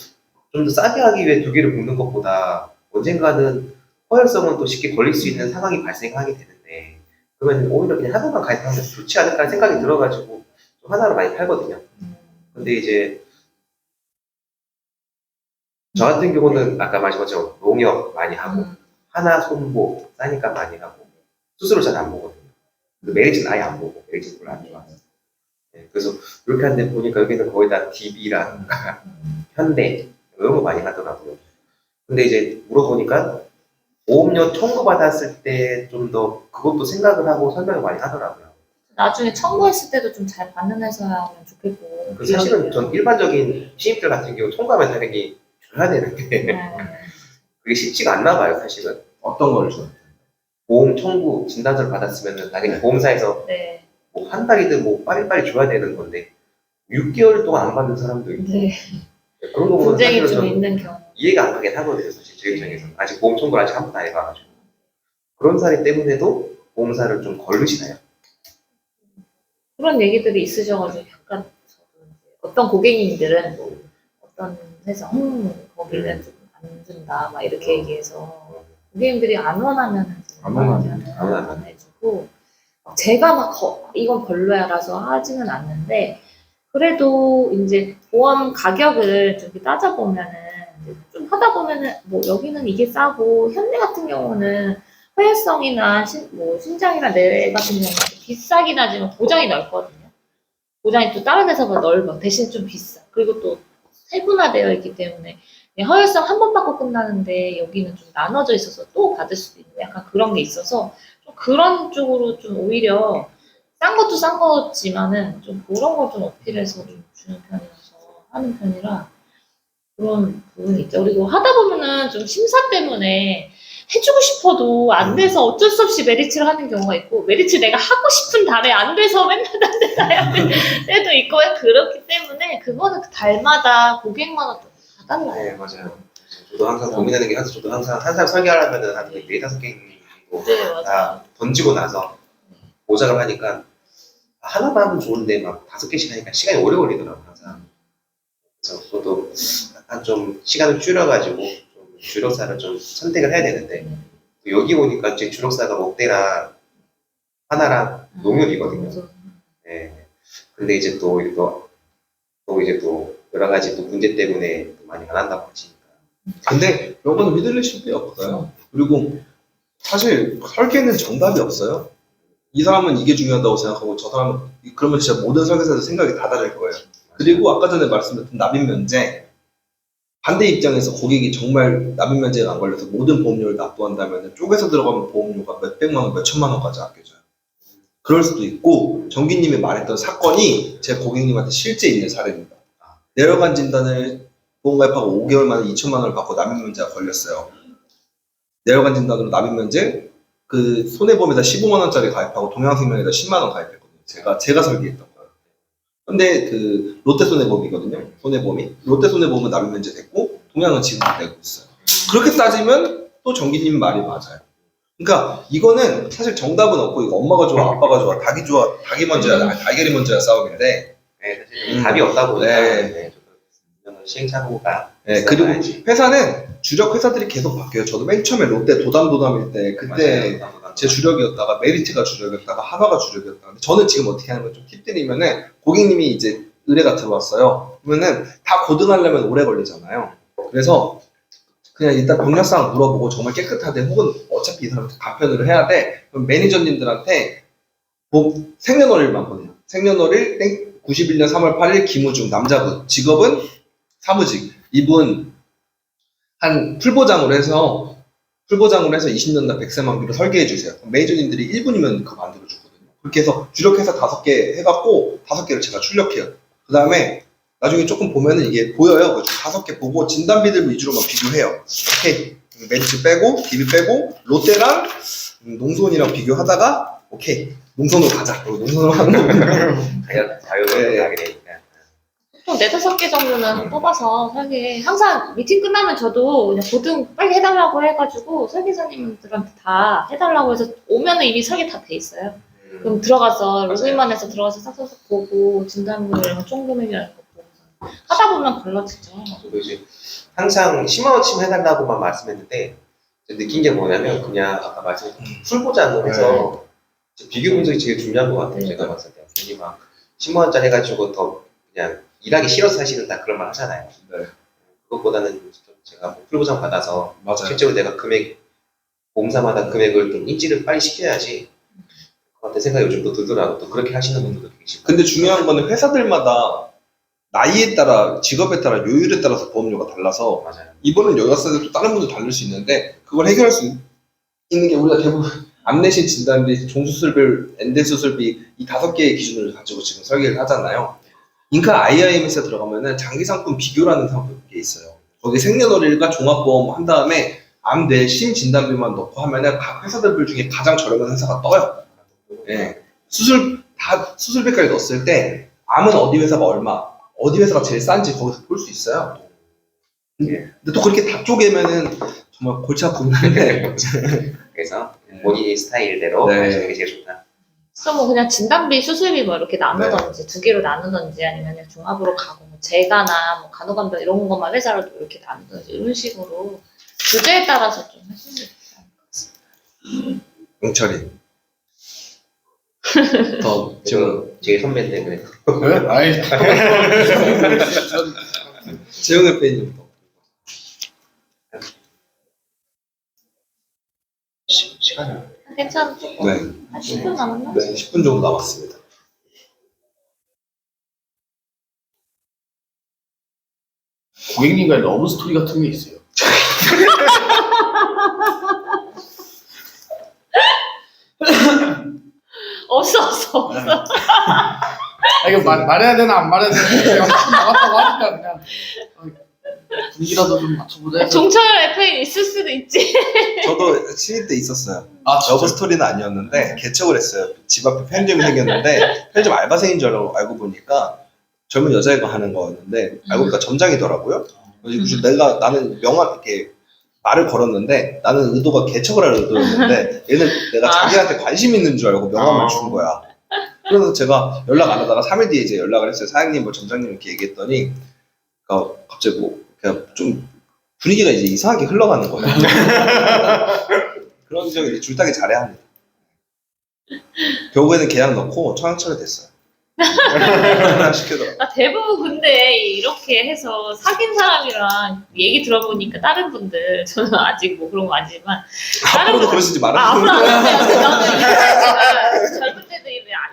Speaker 5: 좀 더 싸게 하기 위해 2개를 묶는 것보다 언젠가는 허혈성은 또 쉽게 걸릴 수 있는 상황이 발생하게 되는데 그러면 오히려 그냥 하나만 가입하는 게 좋지 않을까 생각이 들어가지고 좀 하나로 많이 팔거든요. 근데 이제 저 같은 경우는 아까 말씀하신 것처럼 농협 많이 하고 하나 손보 싸니까 많이 하고 수수료 잘 안 보거든요. 메리츠는 아예 안 보고 메리츠는 별로 안 좋아해서 그래서 이렇게 하는데 보니까 여기는 거의 다 DB라든가 현대 이런 거 많이 하더라고요. 근데 이제 물어보니까 보험료 청구받았을 때 좀 더 그것도 생각을 하고 설명을 많이 하더라고요.
Speaker 3: 나중에 청구했을 때도 좀 잘 받는 회사면 좋겠고.
Speaker 5: 사실은 전 일반적인 신입들 같은 경우 청구하면 당연히 줘야 되는데 그게 쉽지가 않나 봐요, 사실은.
Speaker 4: 어떤 걸 줘요?
Speaker 5: 보험 청구 진단서를 받았으면 당연히 보험사에서
Speaker 3: 네.
Speaker 5: 한 달이든 빨리빨리 줘야 되는 건데 6개월 동안 안 받는 사람도 있고
Speaker 3: 네.
Speaker 5: 그런 거 보면
Speaker 3: 분쟁이
Speaker 5: 사실은
Speaker 3: 좀
Speaker 5: 좀
Speaker 3: 있는 경우.
Speaker 5: 이해가 안 가긴 하거든요, 사실 제 입장에서. 아직 보험 청구를 아직 한 번도 안 해봐가지고. 그런 사례 때문에도 보험사를 좀 걸르시나요?
Speaker 3: 그런 얘기들이 있으셔가지고 약간 어떤 고객님들은 어떤 회사 거기는 좀 안 준다 막 이렇게 얘기해서 고객님들이 안 원하면 안 해주고 제가 막 이건 별로야라서 하지는 않는데 그래도 이제 보험 가격을 좀 이렇게 따져보면은 좀 하다 보면은 여기는 이게 싸고 현대 같은 경우는 허혈성이나 신장이나 뇌 같은 경우는 비싸긴 하지만 보장이 넓거든요. 보장이 또 다른 회사보다 넓어. 대신 좀 비싸. 그리고 또 세분화되어 있기 때문에 허혈성 한 번 받고 끝나는데 여기는 좀 나눠져 있어서 또 받을 수도 있는 약간 그런 게 있어서 좀 그런 쪽으로 좀 오히려 싼 것도 싼 거지만은 좀 그런 걸 좀 어필해서 좀 주는 편이라서 하는 편이라 그런 부분이 있죠. 그리고 하다 보면은 좀 심사 때문에 해주고 싶어도 안 돼서 어쩔 수 없이 메리츠를 하는 경우가 있고 메리츠 내가 하고 싶은 달에 안 돼서 맨날 딴 데 가야 될 때도 있고 그렇기 때문에 그거는 달마다 고객마다 다 달라요.
Speaker 5: 네, 맞아요. 저도 항상 고민하는 게 저도 항상 한 사람 설계하려면 한 4-5개 정도
Speaker 3: 네, 맞아요.
Speaker 5: 다 던지고 나서 모작을 하니까 하나만 하면 좋은데 막 5개씩 하니까 시간이 오래 걸리더라고요, 항상. 그래서 저도 약간 좀 시간을 줄여가지고 좀 주력사를 좀 선택을 해야 되는데 여기 오니까 제 주력사가 롯데랑 하나랑 농협이거든요. 네. 근데 이제 또 이제 또 여러 가지 또 문제 때문에 또 많이 안 한다고 하시니까.
Speaker 4: 근데 이건 휘둘리실 게 없어요. 그리고 사실 설계는 정답이 없어요. 이 사람은 이게 중요하다고 생각하고 저 사람은 그러면 진짜 모든 설계사들 생각이 다 다를 거예요. 그리고 아까 전에 말씀드렸던 납입 면제 반대 입장에서 고객이 정말 납입면제가 안 걸려서 모든 보험료를 납부한다면 쪼개서 들어가면 보험료가 몇백만 원, 몇천만 원까지 아껴져요. 그럴 수도 있고 정기님이 말했던 사건이 제 고객님한테 실제 있는 사례입니다. 내려간 진단을 보험가입하고 5개월 만에 2천만 원을 받고 납입면제가 걸렸어요. 내려간 진단으로 납입면제 그 손해보험에다 15만 원짜리 가입하고 동양생명에다 10만 원 가입했거든요. 제가 설계했던 거예요. 근데 그 롯데 손해보험이거든요. 손해보험이 롯데 손해보험은 납입면제 됐고 동양은 지금 되고 있어요. 그렇게 따지면 또 정기님 말이 맞아요. 그러니까 이거는 사실 정답은 없고 이거 엄마가 좋아 아빠가 좋아 닭이 좋아 닭이 먼저야 달걀이 먼저야 싸움인데
Speaker 5: 네, 사실 답이 없다 보니까
Speaker 4: 네.
Speaker 5: 네, 저도 시행착오가
Speaker 4: 네, 그리고
Speaker 5: 있어야지.
Speaker 4: 회사는 주력 회사들이 계속 바뀌어요. 저도 맨 처음에 롯데 도담일 때 그때
Speaker 5: 맞아요.
Speaker 4: 제 주력이었다가 메리트가 주력이었다가 하나가 주력이었다가 근데 저는 지금 어떻게 하는 걸 좀 팁 드리면은 고객님이 이제 의뢰가 들어왔어요. 그러면은 다 고등하려면 오래 걸리잖아요. 그래서 그냥 일단 병력사항 물어보고 정말 깨끗하대 혹은 어차피 이 사람한테 답변을 해야 돼. 그럼 매니저님들한테 생년월일만 보내요. 생년월일 91년 3월 8일 김우중 남자분 직업은 사무직 이분 한 풀보장으로 해서 20년간 100세 만기로 설계해 주세요. 매니저님들이 1분이면 그거 만들어 주거든요. 그렇게 해서 주력 회사 5개 해갖고 5개를 제가 출력해요. 그 다음에 나중에 조금 보면은 이게 보여요. 그 5개 보고 진단비들 위주로만 비교해요. 오케이. 메리츠 빼고, DB 빼고, 롯데랑 농손이랑 비교하다가, 오케이. 농손으로 가자. 그리고 농손으로 하는 거예요.
Speaker 5: 자유로운
Speaker 4: 네.
Speaker 5: 가게 되니까.
Speaker 3: 보통 4-5개 정도는 뽑아서 설계. 항상 미팅 끝나면 저도 그냥 보등 빨리 해달라고 해가지고 설계사님들한테 다 해달라고 해서 오면은 이미 설계 다 돼 있어요. 그럼 들어가서 로그인만 해서 들어가서 싹싹싹 보고 진단물이랑 총 금액이라는 거 보고 하다 보면 달라지죠.
Speaker 5: 저도 이제 항상 심화어침 해달라고만 말씀했는데 느낀 게 뭐냐면 그냥 아까 말씀하신 풀보장을 해서 비교 분석이 제일 중요한 것 같아요. 제가 봤을 때 괜히 막 10만 원짜리 해가지고 더 그냥 일하기 싫어서 사실은 다 그런 말 하잖아요.
Speaker 4: 네.
Speaker 5: 그것보다는 제가 뭐 풀보장 받아서
Speaker 4: 맞아요.
Speaker 5: 실제로 내가 보험사마다 금액을 좀 인지를 빨리 시켜야지 그 같은 생각이 요즘 또 들더라고. 또 그렇게 하시는 분들도 계시고.
Speaker 4: 근데 중요한 거는 회사들마다 나이에 따라, 직업에 따라, 요율에 따라서 보험료가 달라서
Speaker 5: 맞아요.
Speaker 4: 이분은 여기서 또 다른 분도 다를 수 있는데 그걸 해결할 수 있는 게 우리가 대부분 암내신 진단비, 종수술비, 엔대수술비 이 5개의 기준을 가지고 지금 설계를 하잖아요. 인카 IIMS에 들어가면은 장기상품 비교라는 상품이 있어요. 거기 생년월일과 종합보험 한 다음에 암, 뇌, 심 진단비만 넣고 하면은 각 회사들 중에 가장 저렴한 회사가 떠요. 예. 수술비까지 넣었을 때 암은 어디 회사가 얼마, 어디 회사가 제일 싼지 거기서 볼 수 있어요. 근데 또 그렇게 다 쪼개면은 정말 골치 아픈데.
Speaker 5: 그래서 본인의 스타일대로
Speaker 4: 네.
Speaker 5: 하시는 게 제일 좋다.
Speaker 3: 그래서 뭐 그냥 진단비, 수술비 뭐 이렇게 나누던지 2개로 나누던지 아니면 그냥 종합으로 가고 뭐 재가나 뭐 간호감독 이런 것만 회사로 이렇게 나누던지 이런 식으로 주제에 따라서 좀 하시는 게 좋아요.
Speaker 4: 영철이. 더 지금
Speaker 5: 제일 선배인데 그래.
Speaker 2: 네? 아이,
Speaker 4: 재영의 팬님부터.
Speaker 6: 시간이
Speaker 3: 괜찮죠?
Speaker 4: 네.
Speaker 3: 한 10분 남았나?
Speaker 4: 네, 10분 정도 남았습니다.
Speaker 2: 고객님과의 러브 스토리 같은 게 있어요.
Speaker 3: 없어.
Speaker 2: 아, 이거 말해야 되나 안 말해야 되나 제가 나갔다고 하니까 그냥 분위기라도 좀 맞춰보자 해서.
Speaker 3: 종철 FA 있을 수도 있지.
Speaker 4: 저도 신입 때 있었어요.
Speaker 2: 아,
Speaker 4: 러브 스토리는 아니었는데 개척을 했어요. 집 앞에 편의점이 생겼는데 편의점 알바생인 줄 알고 보니까 젊은 여자애가 하는 거였는데 알고 보니까 점장이더라고요. 그래서 나는 이렇게 말을 걸었는데 나는 의도가 개척을 할 의도였는데 얘는 내가 자기한테 관심 있는 줄 알고 명함을 준 거야. 그래서 제가 연락 안 하다가 3일 뒤에 이제 연락을 했어요. 사장님, 뭐 점장님 이렇게 얘기했더니 갑자기 뭐 그냥 좀 분위기가 이제 이상하게 흘러가는 거예요. 그런 적이 줄타기 잘해야 합니다. 결국에는 계약 넣고 청약철이 됐어요. 시키더라고요.
Speaker 3: 대부분 근데 이렇게 해서 사귄 사람이랑 얘기 들어보니까 다른 분들 저는 아직 뭐 그런 거 아니지만
Speaker 4: 앞으로도 그러시지 말아요.
Speaker 3: 앞으로 안 해요. 나는 제가 젊은 때도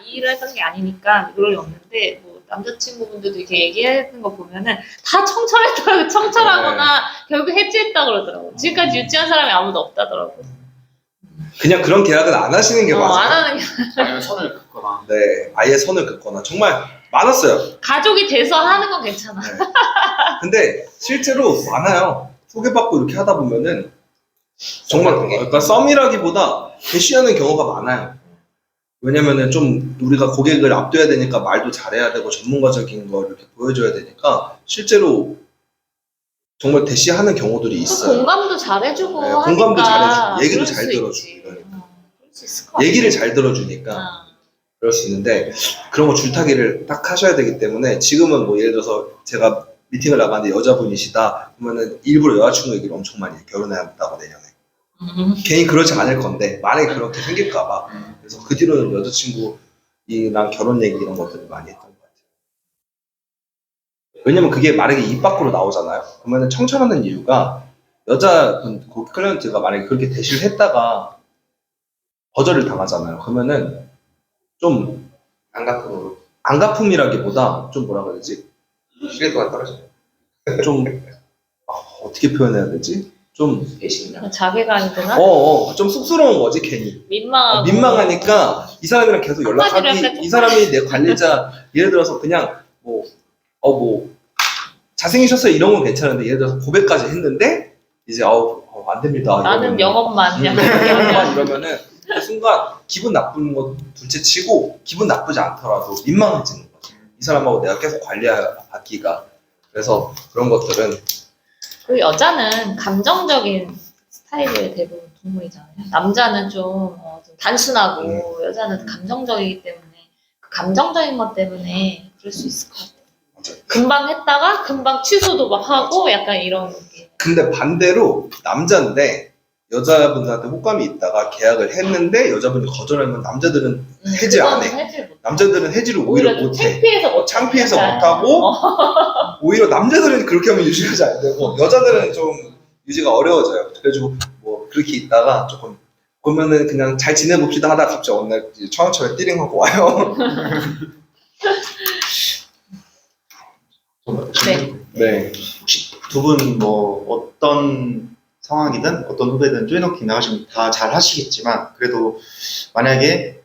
Speaker 3: 일을 했던 게 아니니까 그럴 리 없는데 뭐 남자친구분들도 이렇게 얘기하는 거 보면은 다 청철했다고 청철하거나 결국 해지했다 그러더라고. 지금까지 유지한 사람이 아무도 없다더라고.
Speaker 4: 그냥 그런 계약은 안 하시는 게 맞아요.
Speaker 3: 안 하는 게
Speaker 2: 아니면 선을 긋거나.
Speaker 4: 네, 아예 선을 긋거나 정말 많았어요.
Speaker 3: 가족이 돼서 하는 건 괜찮아.
Speaker 4: 네. 근데 실제로 많아요. 소개받고 이렇게 하다 보면은 정말 그러니까 썸이라기보다 대쉬하는 경우가 많아요. 왜냐면은 좀 우리가 고객을 앞둬야 되니까 말도 잘해야 되고 전문가적인 걸 이렇게 보여줘야 되니까 실제로 정말 대쉬하는 경우들이 있어요.
Speaker 3: 공감도 잘해주고
Speaker 4: 네,
Speaker 3: 하니까
Speaker 4: 공감도 잘해주고 얘기도
Speaker 3: 그럴
Speaker 4: 잘
Speaker 3: 수
Speaker 4: 들어주고
Speaker 3: 있지.
Speaker 4: 이러니까.
Speaker 3: 그럴 수 있을 것 같아.
Speaker 4: 얘기를 잘 들어주니까 그럴 수 있는데 그런 거 줄타기를 딱 하셔야 되기 때문에 지금은 뭐 예를 들어서 제가 미팅을 나가는데 여자분이시다 그러면은 일부러 여자친구 얘기를 엄청 많이 해요. 결혼해야 한다고 내년에. 괜히 그렇지 않을 건데 만약에 그렇게 생길까봐 그래서 그 뒤로는 여자친구랑 결혼 얘기 이런 것들을 많이 했던 것 같아요. 왜냐면 그게 만약에 입 밖으로 나오잖아요. 그러면은 청천하는 이유가 여자분 그 클라이언트가 만약에 그렇게 대시를 했다가 거절을 당하잖아요. 그러면은 좀
Speaker 5: 안가품으로
Speaker 4: 안가품이라기보다 좀 뭐라 그러지?
Speaker 5: 신뢰도가 떨어져요.
Speaker 4: 좀 어떻게 표현해야 되지? 좀
Speaker 5: 배신감.
Speaker 3: 자괴감이 드나?
Speaker 4: 좀 쑥스러운 거지 괜히.
Speaker 3: 민망하고.
Speaker 4: 민망하니까 이 사람이랑 계속
Speaker 3: 한마디로
Speaker 4: 연락하기
Speaker 3: 약간
Speaker 4: 이 사람이 내 관리자 예를 들어서 그냥 뭐 잘생기셨어요 이런 건 괜찮은데 예를 들어서 고백까지 했는데 이제 안 됩니다.
Speaker 3: 나는
Speaker 4: 이러면은.
Speaker 3: 영업만
Speaker 4: 영업만 이러면은 그 순간 기분 나쁜 거 둘째 치고 기분 나쁘지 않더라도 민망해지는 거죠. 이 사람하고 내가 계속 관리하기가 그래서 그런 것들은
Speaker 3: 그 여자는 감정적인 스타일의 대부분 동물이잖아요. 남자는 좀 단순하고 여자는 감정적이기 때문에 그 감정적인 것 때문에 그럴 수 있을 것 같아요.
Speaker 4: 맞아요.
Speaker 3: 금방 했다가 금방 취소도 막 하고 약간 이런 게.
Speaker 4: 근데 반대로 남자인데 여자분들한테 호감이 있다가 계약을 했는데 여자분이 거절하면 남자들은 해지 안 해.
Speaker 3: 그거는 해지를 못.
Speaker 4: 남자들은 해지를 오히려
Speaker 3: 좀
Speaker 4: 못해.
Speaker 3: 창피해서 못.
Speaker 4: 창피해서
Speaker 3: 약간.
Speaker 4: 못하고 오히려 남자들은 그렇게 하면 유지하지 안 되고 여자들은 좀 유지가 어려워져요. 그래가지고 뭐 그렇게 있다가 조금 보면은 그냥 잘 지내봅시다 하다가 갑자기 어느 날 처음처럼 띠링하고 와요.
Speaker 3: 네.
Speaker 4: 네.
Speaker 6: 혹시 두 분 뭐 어떤 상황이든 어떤 후배든 쪼이너킹 나가시면 다 잘 하시겠지만 그래도 만약에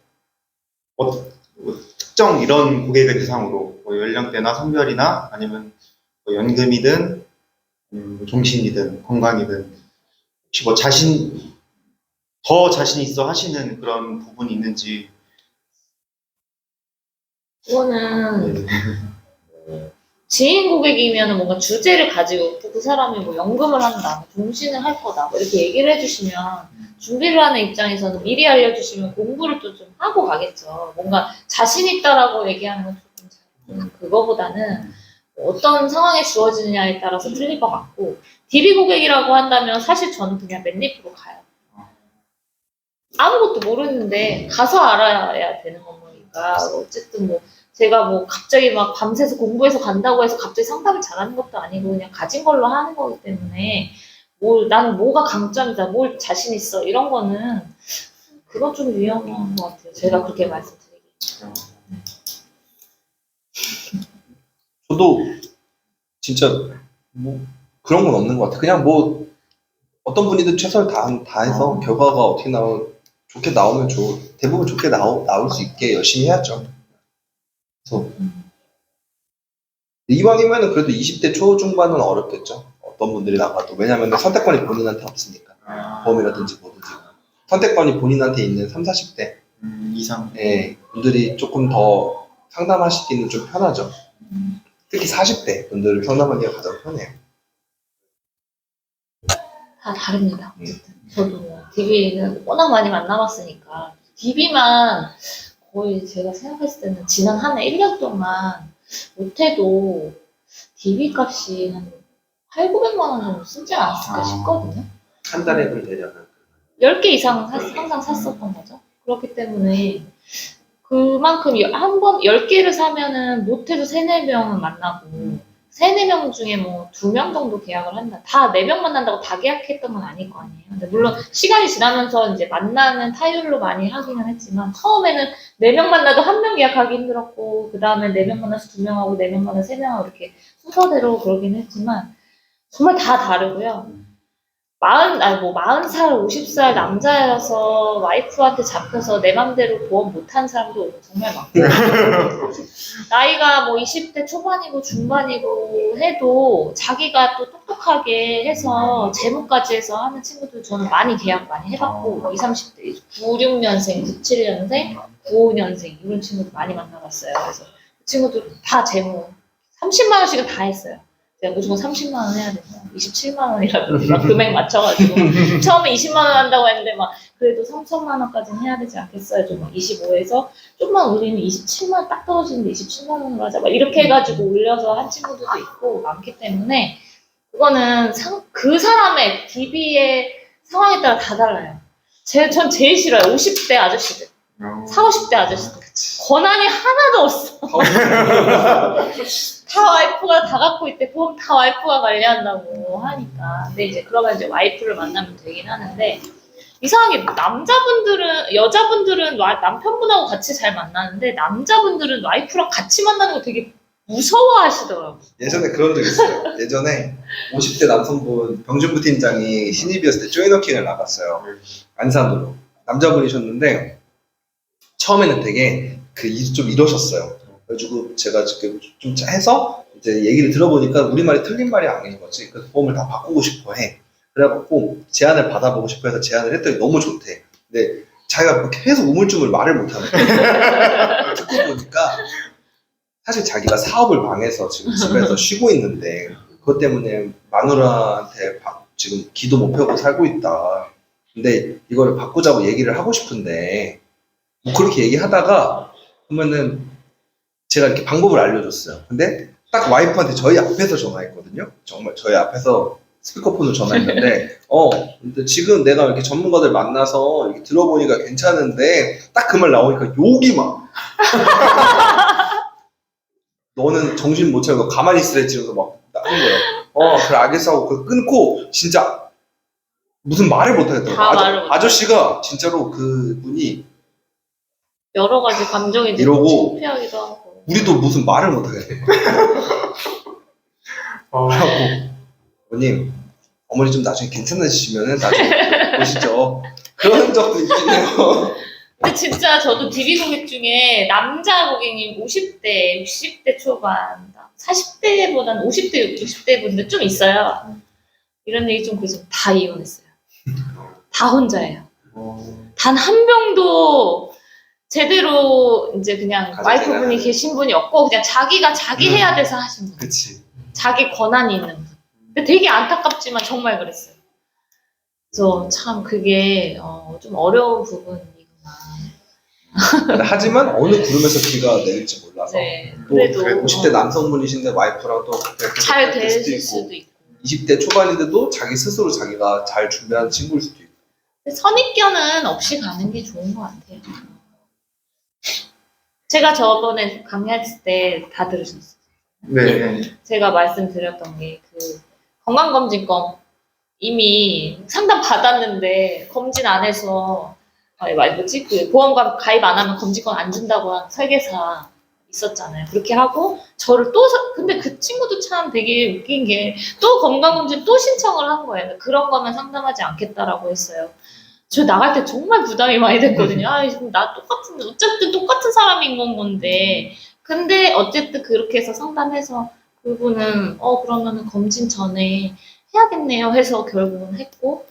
Speaker 6: 특정 이런 고객을 대상으로 뭐 연령대나 성별이나 아니면 뭐 연금이든 뭐 종신이든 건강이든 혹시 뭐 더 자신 있어 하시는 그런 부분이 있는지.
Speaker 3: 그거는 지인 고객이면 뭔가 주제를 가지고 또 그 사람이 뭐 연금을 한다, 종신을 할 거다, 뭐 이렇게 얘기를 해주시면 준비를 하는 입장에서는 미리 알려주시면 공부를 또 좀 하고 가겠죠. 뭔가 자신 있다라고 얘기하는 건 조금 그거보다는 어떤 상황에 주어지느냐에 따라서 틀릴 것 같고 DB 고객이라고 한다면 사실 저는 그냥 맨입으로 가요. 아무것도 모르는데 가서 알아야 되는 거니까 어쨌든 뭐 제가 뭐 갑자기 막 밤새서 공부해서 간다고 해서 갑자기 상담을 잘하는 것도 아니고 그냥 가진 걸로 하는 거기 때문에 난 뭐가 강점이다, 뭘 자신 있어 이런 거는 그건 좀 위험한 것 같아요. 제가 그렇게 말씀드리기.
Speaker 4: 저도 진짜 뭐 그런 건 없는 것 같아요. 그냥 뭐 어떤 분이든 최선을 다 해서 결과가 어떻게 좋게 나오면 대부분 좋게 나올 수 있게 열심히 해야죠. 그래서 이왕이면은 그래도 20대 초중반은 어렵겠죠. 어떤 분들이 나가도 왜냐하면 선택권이 본인한테 없으니까 보험이라든지 뭐든지 선택권이 본인한테 있는 30, 40대
Speaker 6: 이상.
Speaker 4: 분들이 조금 더 상담하시기는 좀 편하죠. 특히 40대 분들을 상담하기가 가장 편해요.
Speaker 3: 다 다릅니다. 어쨌든 저도 DB는 워낙 많이 만나봤으니까 DB만 거의 제가 생각했을 때는 지난 한 해 1년 동안 못해도 DB 값이 한 8,900만 원 정도 쓰지 않았을까 싶거든요.
Speaker 5: 한 달에 그럼 대략
Speaker 3: 10개 이상 항상 샀었던 거죠. 그렇기 때문에 그만큼 한 번 10개를 사면은 못해도 3, 4명은 만나고 3-4명 중에 뭐 2명 정도 계약을 한다. 다 4명 만난다고 다 계약했던 건 아닐 거 아니에요. 근데 물론 시간이 지나면서 이제 만나는 타율로 많이 하기는 했지만 처음에는 4명 만나도 1명 계약하기 힘들었고 그 다음에 4명 만나서 2명하고 4명 만나서 3명하고 이렇게 순서대로 그러긴 했지만 정말 다 다르고요. 40살, 50살 남자여서 와이프한테 잡혀서 내 맘대로 보험 못한 사람도 정말 많고 나이가 뭐 20대 초반이고 중반이고 해도 자기가 또 똑똑하게 해서 재무까지 해서 하는 친구들 저는 많이 계약 많이 해봤고 20, 30대 96년생, 97년생, 95년생 이런 친구들 많이 만나봤어요. 그래서 그 친구들 다 재무 30만 원씩은 다 했어요. 내가 무조건 30만 원 해야 돼서 27만 원이라든지 막 금액 맞춰가지고 처음에 20만 원 한다고 했는데 막 그래도 3천만 원까지는 해야 되지 않겠어요? 좀 25에서 좀만 올리면 27만 원 딱 떨어지는데 27만 원으로 하자 막 이렇게 해가지고 올려서 한 친구들도 있고 많기 때문에 그거는 그 사람의 DB의 상황에 따라 다 달라요. 전 제일 싫어요. 50대 아저씨들 40, 50대 아저씨들 권한이 하나도 없어. 다 와이프가 다 갖고 있대. 보험 다 와이프가 관리한다고 하니까. 근데 이제 그러면 이제 와이프를 만나면 되긴 하는데 이상하게 여자분들은 남편분하고 같이 잘 만나는데 남자분들은 와이프랑 같이 만나는 거 되게 무서워하시더라고요.
Speaker 4: 예전에 그런 적 있어요. 예전에 50대 남성분 병준부 팀장이 신입이었을 때 조이너킹을 나갔어요. 안산으로. 남자분이셨는데 처음에는 되게 좀 이러셨어요. 그래가지고 제가 좀 해서 이제 얘기를 들어보니까 우리 말이 틀린 말이 아닌 거지. 그래서 보험을 다 바꾸고 싶어 해. 그래갖고 제안을 받아보고 싶어 해서 제안을 했더니 너무 좋대. 근데 자기가 계속 우물쭈물 말을 못하는 거야. 듣고 보니까 사실 자기가 사업을 망해서 지금 집에서 쉬고 있는데 그것 때문에 마누라한테 지금 기도 못 펴고 살고 있다. 근데 이거를 바꾸자고 얘기를 하고 싶은데 뭐 그렇게 얘기하다가 그러면은 제가 이렇게 방법을 알려줬어요. 근데 딱 와이프한테 저희 앞에서 전화했거든요. 정말 저희 앞에서 스피커폰으로 전화했는데 근데 지금 내가 이렇게 전문가들 만나서 이렇게 들어보니까 괜찮은데 딱 그 말 나오니까 욕이 막 너는 정신 못 차리고 가만히 있으랬지 이러면서 막 나는 거예요. 그래 알겠어 하고 그거 끊고 진짜 무슨 말을 못 하겠더라고요. 아저씨가 진짜로 그분이
Speaker 3: 여러 가지 감정이
Speaker 4: 이러고
Speaker 3: 창피하기도 하고
Speaker 4: 우리도 무슨 말을 못 하겠어요. 그래갖고 어머님 어머니 좀 나중에 괜찮아지시면은 나중에 보시죠. 그런 적도 있긴 해요.
Speaker 3: 근데 진짜 저도 DB 고객 중에 남자 고객님 50대, 60대 초반, 40대보다는 50대, 60대 분들 좀 있어요. 이런 얘기 좀 그래서 다 이혼했어요. 다 혼자예요. 단 한 명도 제대로 이제 그냥 와이프분이 계신 분이 없고 그냥 자기가 자기 해야 돼서 하신 분.
Speaker 4: 그치.
Speaker 3: 자기 권한이 있는 분. 근데 되게 안타깝지만 정말 그랬어요. 그래서 참 그게 좀 어려운 부분이구나.
Speaker 4: 하지만 어느 구름에서 비가 내릴지 몰라서
Speaker 3: 네,
Speaker 4: 또
Speaker 3: 그래도
Speaker 4: 50대 남성분이신데 와이프랑 또
Speaker 3: 잘 되실 수도 있고.
Speaker 4: 20대 초반인데도 자기 스스로 자기가 잘 준비한 친구일 수도 있고.
Speaker 3: 근데 선입견은 없이 가는 게 좋은 것 같아요. 제가 저번에 강의했을 때 다 들으셨어요.
Speaker 6: 네.
Speaker 3: 제가 말씀드렸던 게 그 건강검진권 이미 상담 받았는데 검진 안 해서 그 보험가 가입 안 하면 검진권 안 준다고 한 설계사 있었잖아요. 그렇게 하고 저를 근데 그 친구도 참 되게 웃긴 게 또 건강검진 또 신청을 한 거예요. 그런 거면 상담하지 않겠다라고 했어요. 저 나갈 때 정말 부담이 많이 됐거든요. 나 어쨌든 똑같은 사람인 건 건데. 근데 어쨌든 그렇게 해서 상담해서 그분은 그러면은 검진 전에 해야겠네요 해서 결국은 했고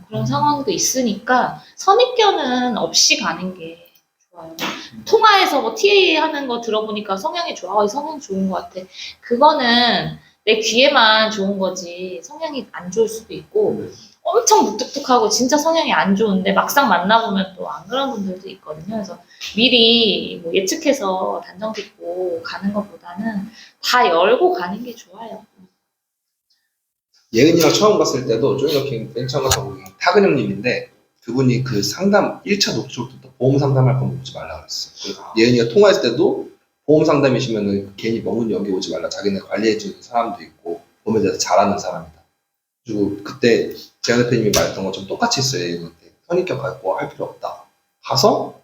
Speaker 3: 그런 상황도 있으니까 선입견은 없이 가는 게 좋아요. 통화에서 뭐 TA 하는 거 들어보니까 성향이 좋아. 성향 좋은 것 같아. 그거는 내 귀에만 좋은 거지 성향이 안 좋을 수도 있고 엄청 무뚝뚝하고 진짜 성향이 안 좋은데 막상 만나보면 또 안 그런 분들도 있거든요. 그래서 미리 뭐 예측해서 단정 짓고 가는 것보다는 다 열고 가는 게 좋아요.
Speaker 4: 예은이랑 처음 갔을 때도 조이너킹 맨 처음 가서 우리 타근 형님인데 그분이 그 상담 1차 녹취록부터 보험 상담할 거면 오지 말라 그랬어. 예은이가 통화했을 때도 보험 상담이시면은 괜히 머문 여기 오지 말라. 자기네 관리해주는 사람도 있고 보험에 대해서 잘 아는 사람이다. 그리고 그때 재현 대표님이 말했던 것처럼 똑같이 했어요. 얘한테 선입견 갖고 할 필요 없다. 가서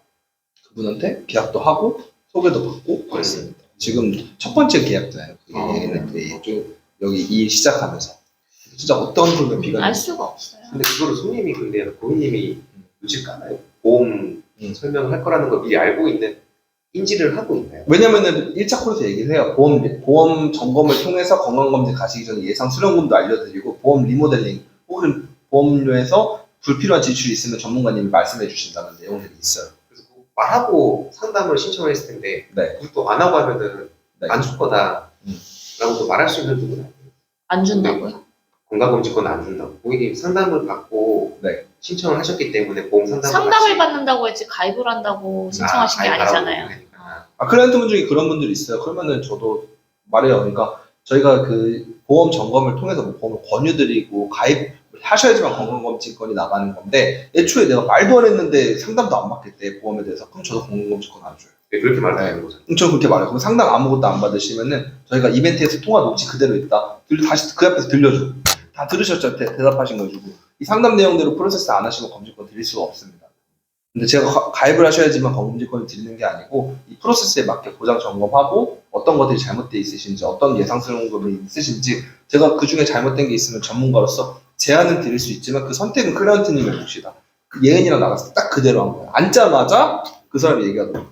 Speaker 4: 그분한테 계약도 하고 소개도 받고 그랬습니다. 지금 첫 번째 계약자예요. 그게 여기 일 시작하면서 진짜 어떤 분들 비가
Speaker 3: 알 수가 없어요.
Speaker 5: 근데 그거를 손님이 근데 고객님이 놓칠까요? 보험 설명을 할 거라는 걸 미리 알고 있는 인지를 하고 있나요?
Speaker 4: 왜냐면은 1차 콜에서 얘기를 해요. 보험 점검을 통해서 건강검진 가시기 전에 예상 수령금도 알려드리고 보험 리모델링 혹은 보험료에서 불필요한 지출이 있으면 전문가님이 말씀해 주신다는 내용들이 있어요.
Speaker 5: 그래서 그거 말하고 상담을 신청을 했을 텐데
Speaker 4: 네.
Speaker 5: 그것도 안 하고 하면은
Speaker 4: 네.
Speaker 5: 안 줄 거다 라고 또 말할 수 있는 부분은
Speaker 3: 안 준다고요?
Speaker 5: 건강검진권 안 준다고 고객님 상담을 받고
Speaker 4: 네.
Speaker 5: 신청을 하셨기 때문에 보험
Speaker 3: 상담을 받는다고 했지 가입을 한다고 신청하신 게 아니잖아요.
Speaker 4: 클라이언트 분 중에 그런 분들이 있어요. 그러면은 저도 말해요. 그러니까 저희가 그 보험 점검을 통해서 뭐 보험을 권유드리고 가입하셔야지만 건강검진권이 나가는 건데 애초에 내가 말도 안 했는데 상담도 안 받겠대 보험에 대해서. 그럼 저도 건강검진권 안 줘요.
Speaker 5: 그렇게 말하는 거죠.
Speaker 4: 저는 그렇게 말해요. 그럼 상담 아무것도 안 받으시면은 저희가 이벤트에서 통화 녹취 그대로 있다. 다시 그 앞에서 들려줘. 다 들으셨죠? 대답하신 거 주고. 이 상담 내용대로 프로세스 안 하시면 검진권 드릴 수가 없습니다. 근데 제가 가입을 하셔야지만 검진권을 드리는 게 아니고 이 프로세스에 맞게 보장 점검하고 어떤 것들이 잘못되어 있으신지 어떤 예상스러운 있으신지 제가 그 중에 잘못된 게 있으면 전문가로서 제안은 드릴 수 있지만 그 선택은 클라이언트님의 몫이다. 그 예은이랑 나갔을 때 딱 그대로 한 거예요. 앉자마자 그 사람이 얘기하더라고요.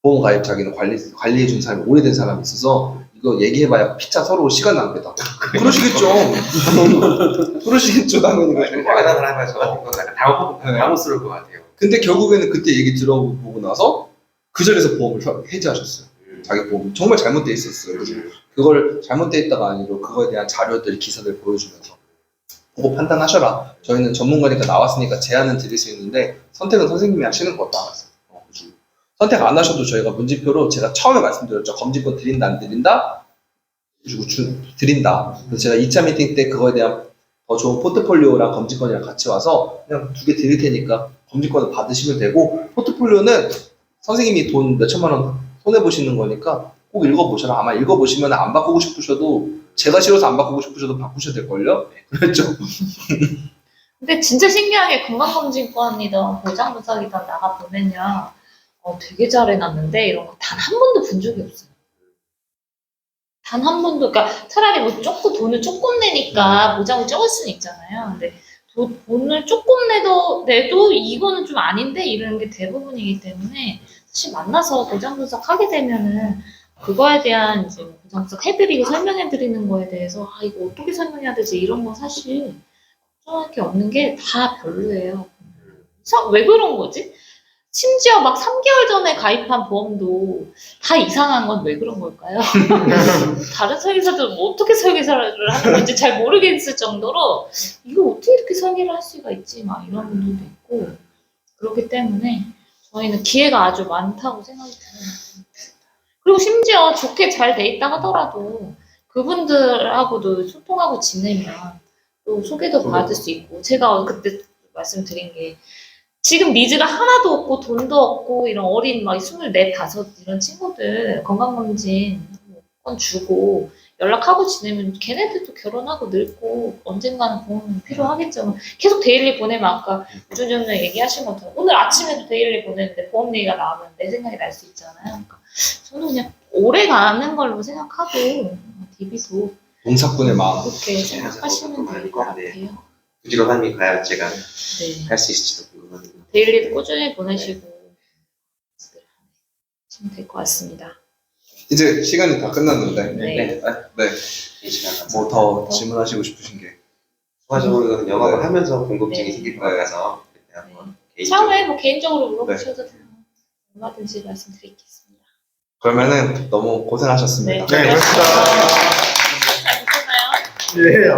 Speaker 4: 보험 가입 자기는 관리해준 사람이 오래된 사람이 있어서 이거 얘기해봐야 피차 서로 시간 낭비다. 그러시겠죠. 그러시겠죠 당연히.
Speaker 5: 대단한 하면서 당혹스러울 것 같아요.
Speaker 4: 근데 결국에는 그때 얘기 들어보고 나서 그 자리에서 보험을 해지하셨어요. 자기 보험 정말 잘못돼 있었어요. 그래서 그걸 잘못돼 있다가 아니고 그거에 대한 자료들, 기사들 보여주면서 보고 판단하셔라. 저희는 전문가니까 나왔으니까 제안은 드릴 수 있는데 선택은 선생님이 하시는 거다. 선택 안 하셔도 저희가 문진표로 제가 처음에 말씀드렸죠. 검진권 드린다 안 드린다? 그리고 드린다. 그래서 제가 2차 미팅 때 그거에 대한 더 좋은 포트폴리오랑 검진권이랑 같이 와서 그냥 2개 드릴 테니까 검진권을 받으시면 되고 포트폴리오는 선생님이 돈 몇천만 원 손해보시는 거니까 꼭 읽어보셔라. 아마 읽어보시면 안 바꾸고 싶으셔도 제가 싫어서 안 바꾸고 싶으셔도 바꾸셔도 될걸요? 그랬죠?
Speaker 3: 근데 진짜 신기한 게 건강검진권이든 보장분석이든 나가보면요. 되게 잘해놨는데 이런 거 단 한 번도 본 적이 없어요. 단 한 번도, 그러니까 차라리 뭐 돈을 조금 내니까 보장을 적을 수는 있잖아요. 근데 돈을 조금 내도 이거는 좀 아닌데 이러는 게 대부분이기 때문에 사실 만나서 보장 분석하게 되면은 그거에 대한 이제 보장 분석 해드리고 설명해드리는 거에 대해서 이거 어떻게 설명해야 되지 이런 건 사실 걱정할 게 없는 게 다 별로예요. 왜 그런 거지? 심지어 막 3개월 전에 가입한 보험도 다 이상한 건 왜 그런 걸까요? 다른 설계사들은 뭐 어떻게 설계사를 하는 건지 잘 모르겠을 정도로 이거 어떻게 이렇게 설계를 할 수가 있지? 막 이런 분들도 있고 그렇기 때문에 저희는 기회가 아주 많다고 생각이 들어요. 그리고 심지어 좋게 잘 돼 있다 하더라도 그분들하고도 소통하고 지내면 또 소개도 받을 수 있고 제가 그때 말씀드린 게 지금 니즈가 하나도 없고 돈도 없고 이런 어린 막 24, 5 이런 친구들 건강검진 건 주고 연락하고 지내면 걔네들도 결혼하고 늙고 언젠가는 보험 필요하겠죠. 계속 데일리 보내면 아까 우준이 얘기하신 것처럼 오늘 아침에도 데일리 보냈는데 보험 얘기가 나오면 내 생각이 날 수 있잖아요. 그러니까 저는 그냥 오래 가는 걸로 생각하고 DB도
Speaker 4: 농사꾼의 마음.
Speaker 3: 그렇게 생각하시면 될 것 같아요.
Speaker 5: 부지런함이 가야 제가
Speaker 3: 네.
Speaker 5: 할 수 있을지도 궁금하네요.
Speaker 3: 데일리 꾸준히 보내시고 하시면 될 것 같습니다.
Speaker 4: 이제 시간이 다 끝났는데
Speaker 3: 네.
Speaker 5: 이 시간 감사합니다.
Speaker 4: 뭐 더 질문하시고 싶으신 게
Speaker 5: 추가적으로 영업을 하면서 궁금증이
Speaker 3: 네.
Speaker 5: 생길 것 같아서 그때 한번 개인적으로
Speaker 3: 처음에 뭐 개인적으로 물어보셔도 돼요. 얼마든지 말씀드리겠습니다.
Speaker 4: 그러면은 너무 고생하셨습니다.
Speaker 3: 네.
Speaker 6: 그렇습니다.
Speaker 3: 잘 보셨나요?
Speaker 6: 예,